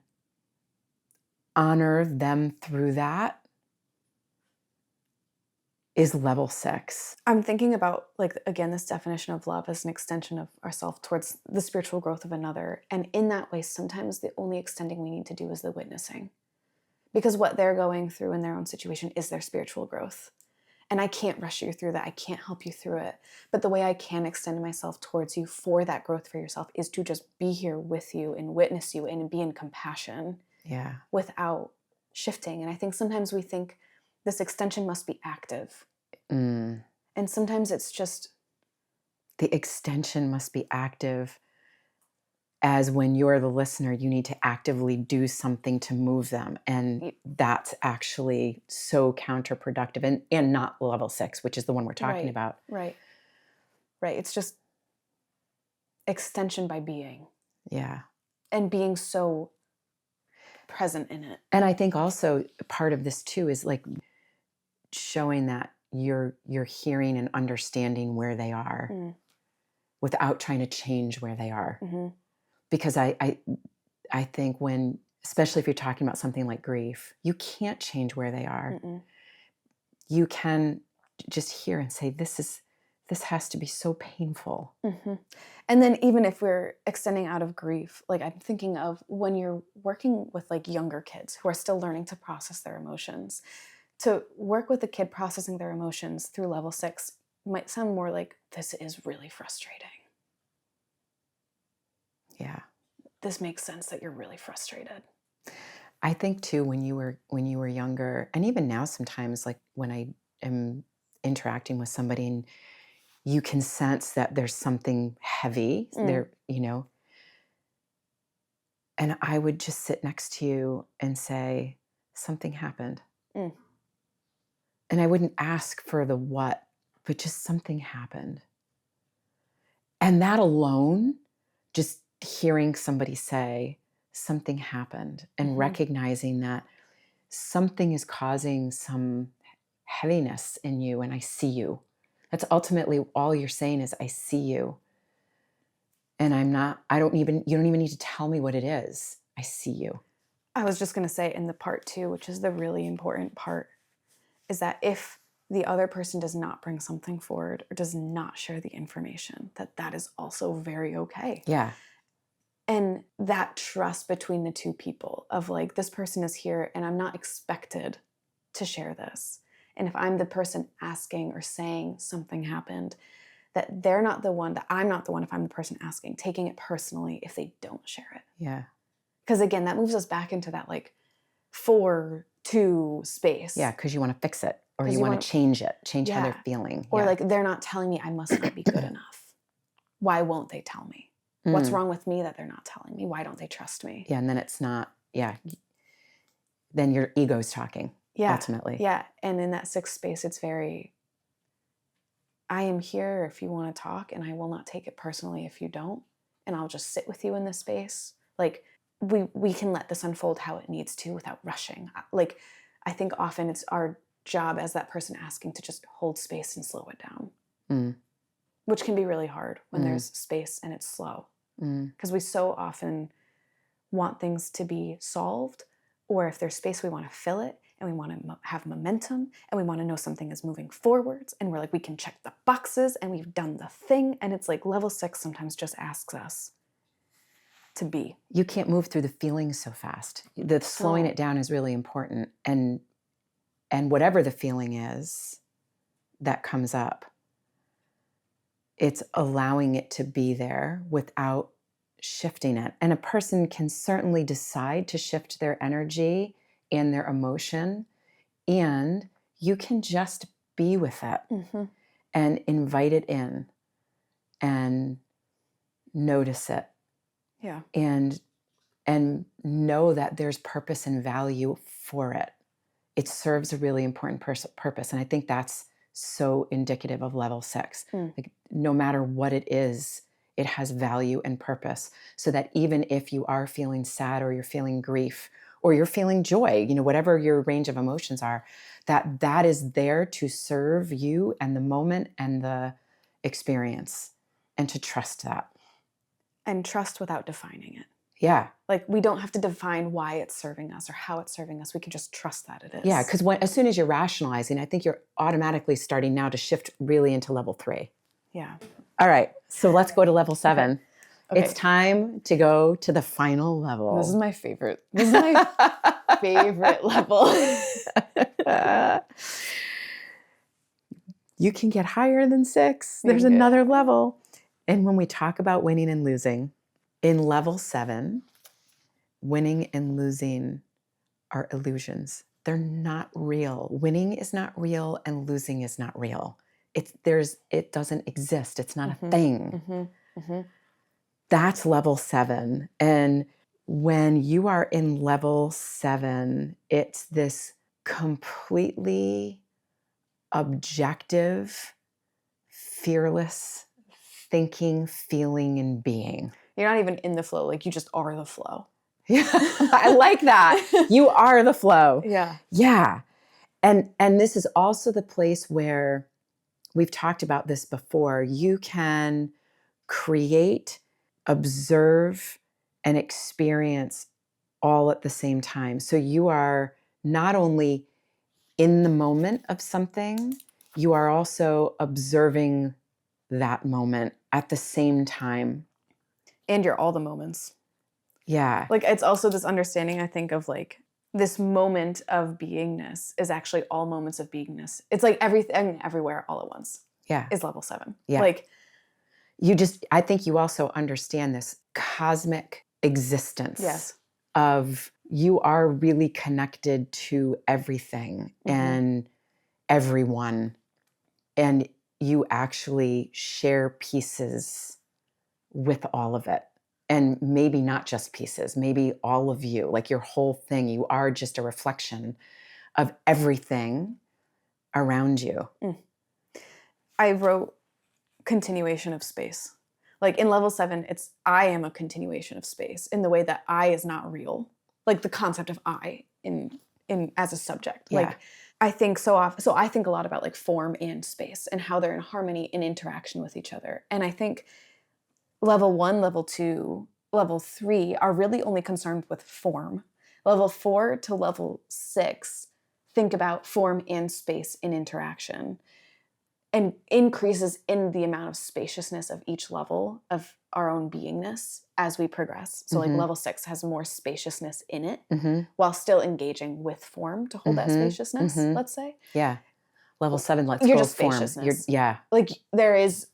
honor them through that is level 6. I'm thinking about, like, again, this definition of love as an extension of ourselves towards the spiritual growth of another. And in that way, sometimes the only extending we need to do is the witnessing. Because what they're going through in their own situation is their spiritual growth. And I can't rush you through that. I can't help you through it. But the way I can extend myself towards you for that growth for yourself is to just be here with you and witness you and be in compassion. Yeah. Without shifting. And I think sometimes we think this extension must be active. And sometimes it's just... The extension must be active, as when you're the listener, you need to actively do something to move them. And that's actually so counterproductive and not level 6, which is the one we're talking about. Right. It's just extension by being. Yeah. And being so present in it. And I think also part of this too is like showing that you're hearing and understanding where they are without trying to change where they are. Because I think when, especially if you're talking about something like grief, you can't change where they are. You can just hear and say, this has to be so painful. And then even if we're extending out of grief, like I'm thinking of when you're working with like younger kids who are still learning to process their emotions, to work with a kid processing their emotions through level 6 might sound more like, this is really frustrating. Yeah. This makes sense that you're really frustrated. I think too, when you were younger, and even now sometimes, like when I am interacting with somebody and you can sense that there's something heavy there, and I would just sit next to you and say, something happened. And I wouldn't ask for the what, but just something happened. And that alone, just hearing somebody say something happened and recognizing that something is causing some heaviness in you and I see you. That's ultimately all you're saying is, I see you. And you don't even need to tell me what it is. I see you. I was just going to say in the part 2, which is the really important part, is that if the other person does not bring something forward or does not share the information, that is also very okay. Yeah. And that trust between the two people of like, this person is here and I'm not expected to share this. And if I'm the person asking or saying something happened, that they're not the one, that I'm not the one, if I'm the person asking, taking it personally if they don't share it. Yeah. Because again, that moves us back into that like 4-2 space. Yeah, because you want to fix it or you want to change how they're feeling. Or like, they're not telling me, I must not be good enough. Why won't they tell me? What's wrong with me that they're not telling me? Why don't they trust me? Yeah, and then it's not, then your ego's talking, ultimately. Yeah, and in that 6th space, it's very, I am here if you want to talk, and I will not take it personally if you don't, and I'll just sit with you in this space. Like, we can let this unfold how it needs to without rushing. Like, I think often it's our job as that person asking to just hold space and slow it down, which can be really hard when there's space and it's slow. Because we so often want things to be solved, or if there's space, we want to fill it and we want to have momentum and we want to know something is moving forwards and we're like, we can check the boxes and we've done the thing. And it's like level 6 sometimes just asks us to be. You can't move through the feelings so fast. Slowing it down is really important. And whatever the feeling is that comes up, it's allowing it to be there without shifting it. And a person can certainly decide to shift their energy and their emotion, and you can just be with it and invite it in and notice it Yeah. and know that there's purpose and value for it. It serves a really important purpose. And I think that's so indicative of level 6. Like, no matter what it is, it has value and purpose, so that even if you are feeling sad, or you're feeling grief, or you're feeling joy, whatever your range of emotions are, that is there to serve you and the moment and the experience, and to trust that. And trust without defining it. Yeah. Like, we don't have to define why it's serving us or how it's serving us. We can just trust that it is. Yeah, because as soon as you're rationalizing, I think you're automatically starting now to shift really into level 3. Yeah. All right, so let's go to level 7. Okay. It's time to go to the final level. This is my favorite. This is my favorite level. You can get higher than 6. There's another level. And when we talk about winning and losing, in level 7, winning and losing are illusions. They're not real. Winning is not real, and losing is not real. It doesn't exist. It's not a thing. That's level 7. And when you are in level 7, it's this completely objective, fearless thinking, feeling, and being. You're not even in the flow. Like, you just are the flow. Yeah, I like that. You are the flow. Yeah. Yeah. And this is also the place where we've talked about this before. You can create, observe, and experience all at the same time. So you are not only in the moment of something, you are also observing that moment at the same time. And you're all the moments. Yeah. Like, it's also this understanding, I think, of like, this moment of beingness is actually all moments of beingness. It's like everything, everywhere, all at once. Yeah. Is level 7. Yeah. Like, I think you also understand this cosmic existence. Yes. Of you are really connected to everything and everyone, and you actually share pieces with all of it. And maybe not just pieces, maybe all of you, like your whole thing. You are just a reflection of everything around you. I wrote continuation of space. Like, in level 7, it's I am a continuation of space, in the way that I is not real. Like, the concept of I in as a subject. Yeah. Like, I think so I think a lot about like form and space and how they're in harmony and interaction with each other. And I think level 1, level 2, level 3 are really only concerned with form. Level 4 to level 6 think about form and space in interaction, and increases in the amount of spaciousness of each level of our own beingness as we progress. So like level 6 has more spaciousness in it, while still engaging with form to hold that spaciousness, let's say. Yeah. Level 7, let's You're go just form. spaciousness. Yeah. Like, there's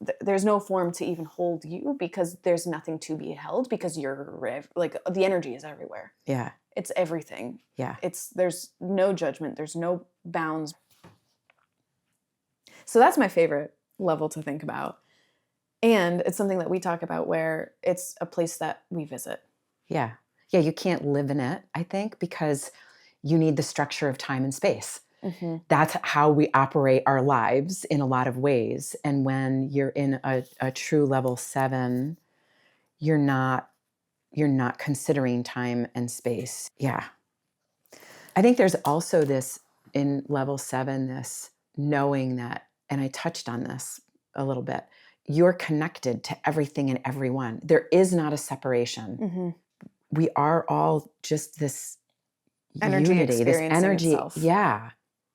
no form to even hold you, because there's nothing to be held, because you're like, the energy is everywhere. Yeah. It's everything. Yeah. There's no judgment. There's no bounds. So that's my favorite level to think about. And it's something that we talk about, where it's a place that we visit. Yeah. Yeah, you can't live in it, I think, because you need the structure of time and space. That's how we operate our lives in a lot of ways. And when you're in a true level 7, you're not considering time and space. Yeah. I think there's also this in level 7, this knowing that, and I touched on this a little bit, you're connected to everything and everyone. There is not a separation. We are all just this Energy unity, this energy. itself. Yeah.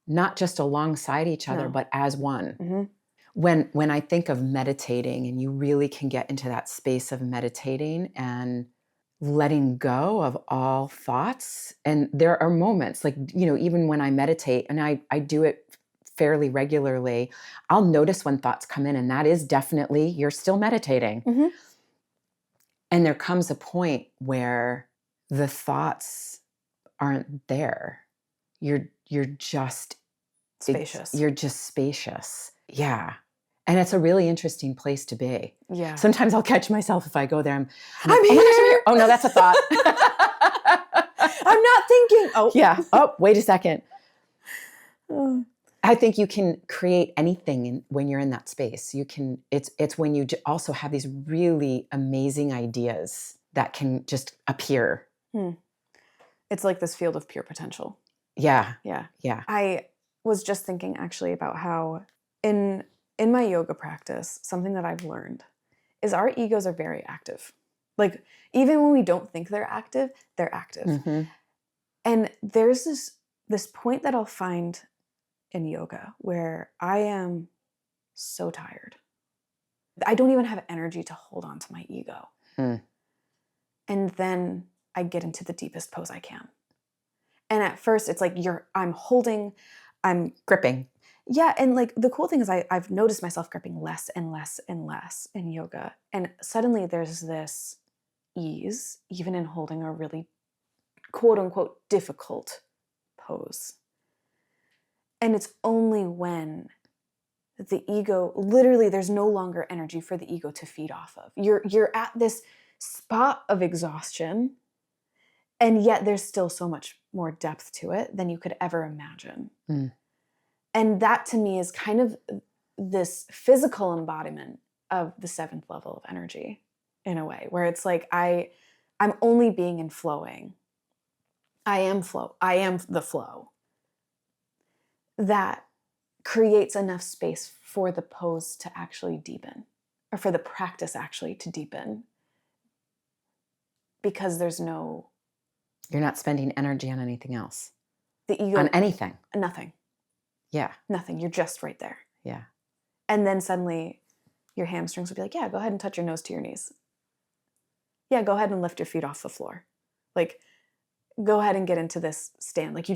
Not just alongside each other, but as one. When I think of meditating, and you really can get into that space of meditating and letting go of all thoughts. And there are moments like, even when I meditate, and I do it fairly regularly, I'll notice when thoughts come in, and that is definitely, you're still meditating. And there comes a point where the thoughts aren't there. You're just spacious. You're just spacious. Yeah. And it's a really interesting place to be. Yeah. Sometimes I'll catch myself if I go there. I'm I'm like, oh my gosh, I'm here. here. Oh no, that's a thought. I'm not thinking. Oh. Yeah. Oh, wait a second. Oh. I think you can create anything when you're in that space. You can, it's when you also have these really amazing ideas that can just appear. It's like this field of pure potential. Yeah. Yeah. Yeah. I was just thinking actually about how in my yoga practice, something that I've learned is our egos are very active. Like even when we don't think they're active, they're active. Mm-hmm. And there's this point that I'll find in yoga where I am so tired. I don't even have energy to hold on to my ego. And then I get into the deepest pose I can. And at first it's like I'm Gripping. Yeah, and like the cool thing is I've noticed myself gripping less and less and less in yoga. And suddenly there's this ease, even in holding a really quote unquote difficult pose. And it's only when the ego, literally there's no longer energy for the ego to feed off of. You're at this spot of exhaustion, and yet there's still so much more depth to it than you could ever imagine. And that to me is kind of this physical embodiment of the 7th level of energy in a way, where it's like I'm only being in flowing. I am flow. I am the flow. That creates enough space for the pose to actually deepen, or for the practice actually to deepen. Because You're not spending energy on anything else. The ego. On anything. Nothing. Yeah. Nothing. You're just right there. Yeah. And then suddenly your hamstrings will be like, yeah, go ahead and touch your nose to your knees. Yeah, go ahead and lift your feet off the floor. Like, go ahead and get into this stand. Like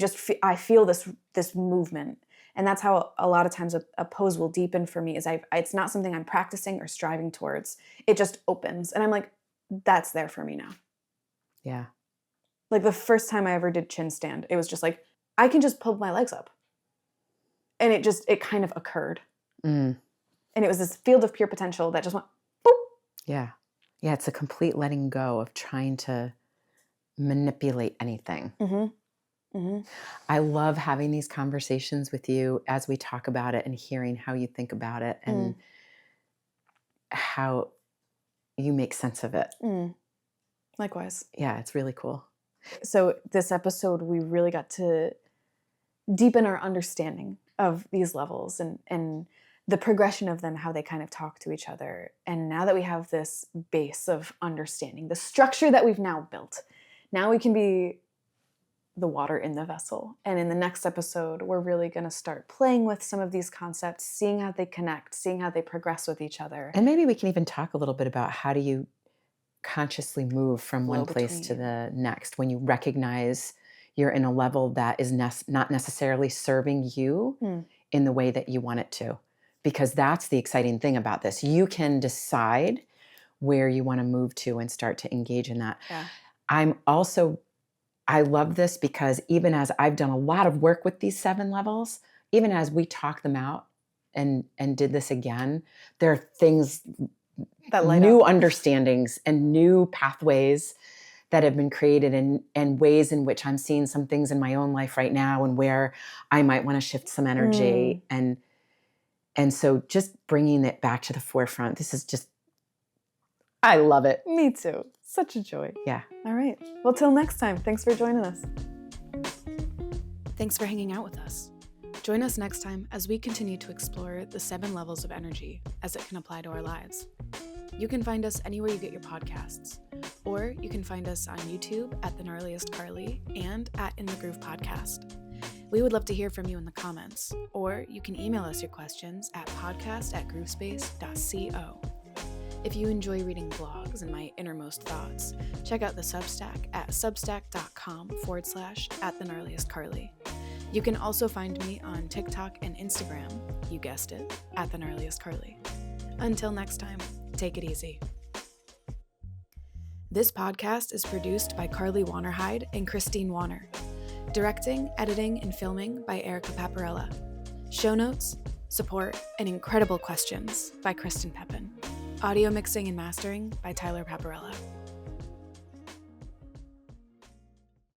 I feel this movement. And that's how a lot of times a pose will deepen for me, is it's not something I'm practicing or striving towards. It just opens. And I'm like, that's there for me now. Yeah. Like the first time I ever did chin stand, it was just like, I can just pull my legs up. And it kind of occurred. And it was this field of pure potential that just went, boop. Yeah. Yeah. It's a complete letting go of trying to manipulate anything. I love having these conversations with you as we talk about it and hearing how you think about it and how you make sense of it. Likewise. Yeah, it's really cool. So this episode, we really got to deepen our understanding of these levels and the progression of them, how they kind of talk to each other. And now that we have this base of understanding, the structure that we've now built, now we can be the water in the vessel. And in the next episode, we're really going to start playing with some of these concepts, seeing how they connect, seeing how they progress with each other. And maybe we can even talk a little bit about how do you consciously move from one place to the next when you recognize you're in a level that is not necessarily serving you in the way that you want it to. Because that's the exciting thing about this. You can decide where you want to move to and start to engage in that. Yeah. I love this because even as I've done a lot of work with these 7 levels, even as we talk them out and did this again, there are things, that light new up. understandings and new pathways that have been created and ways in which I'm seeing some things in my own life right now and where I might want to shift some energy. And so just bringing it back to the forefront, this is just, I love it. Me too. Such a joy. Yeah. All right. Well, till next time. Thanks for joining us. Thanks for hanging out with us. Join us next time as we continue to explore the 7 levels of energy as it can apply to our lives. You can find us anywhere you get your podcasts, or you can find us on YouTube at The Gnarliest Carly and at In the Groove Podcast. We would love to hear from you in the comments, or you can email us your questions at podcast@groovespace.co. If you enjoy reading blogs and my innermost thoughts, check out the Substack at substack.com/@thegnarliestcarly. You can also find me on TikTok and Instagram, you guessed it, at The Gnarliest Carly. Until next time, take it easy. This podcast is produced by Carly Wannerhide and Christine Wanner. Directing, editing, and filming by Erica Paparella. Show notes, Support and incredible questions by Kristen Pepin. Audio mixing and mastering by Tyler Paparella.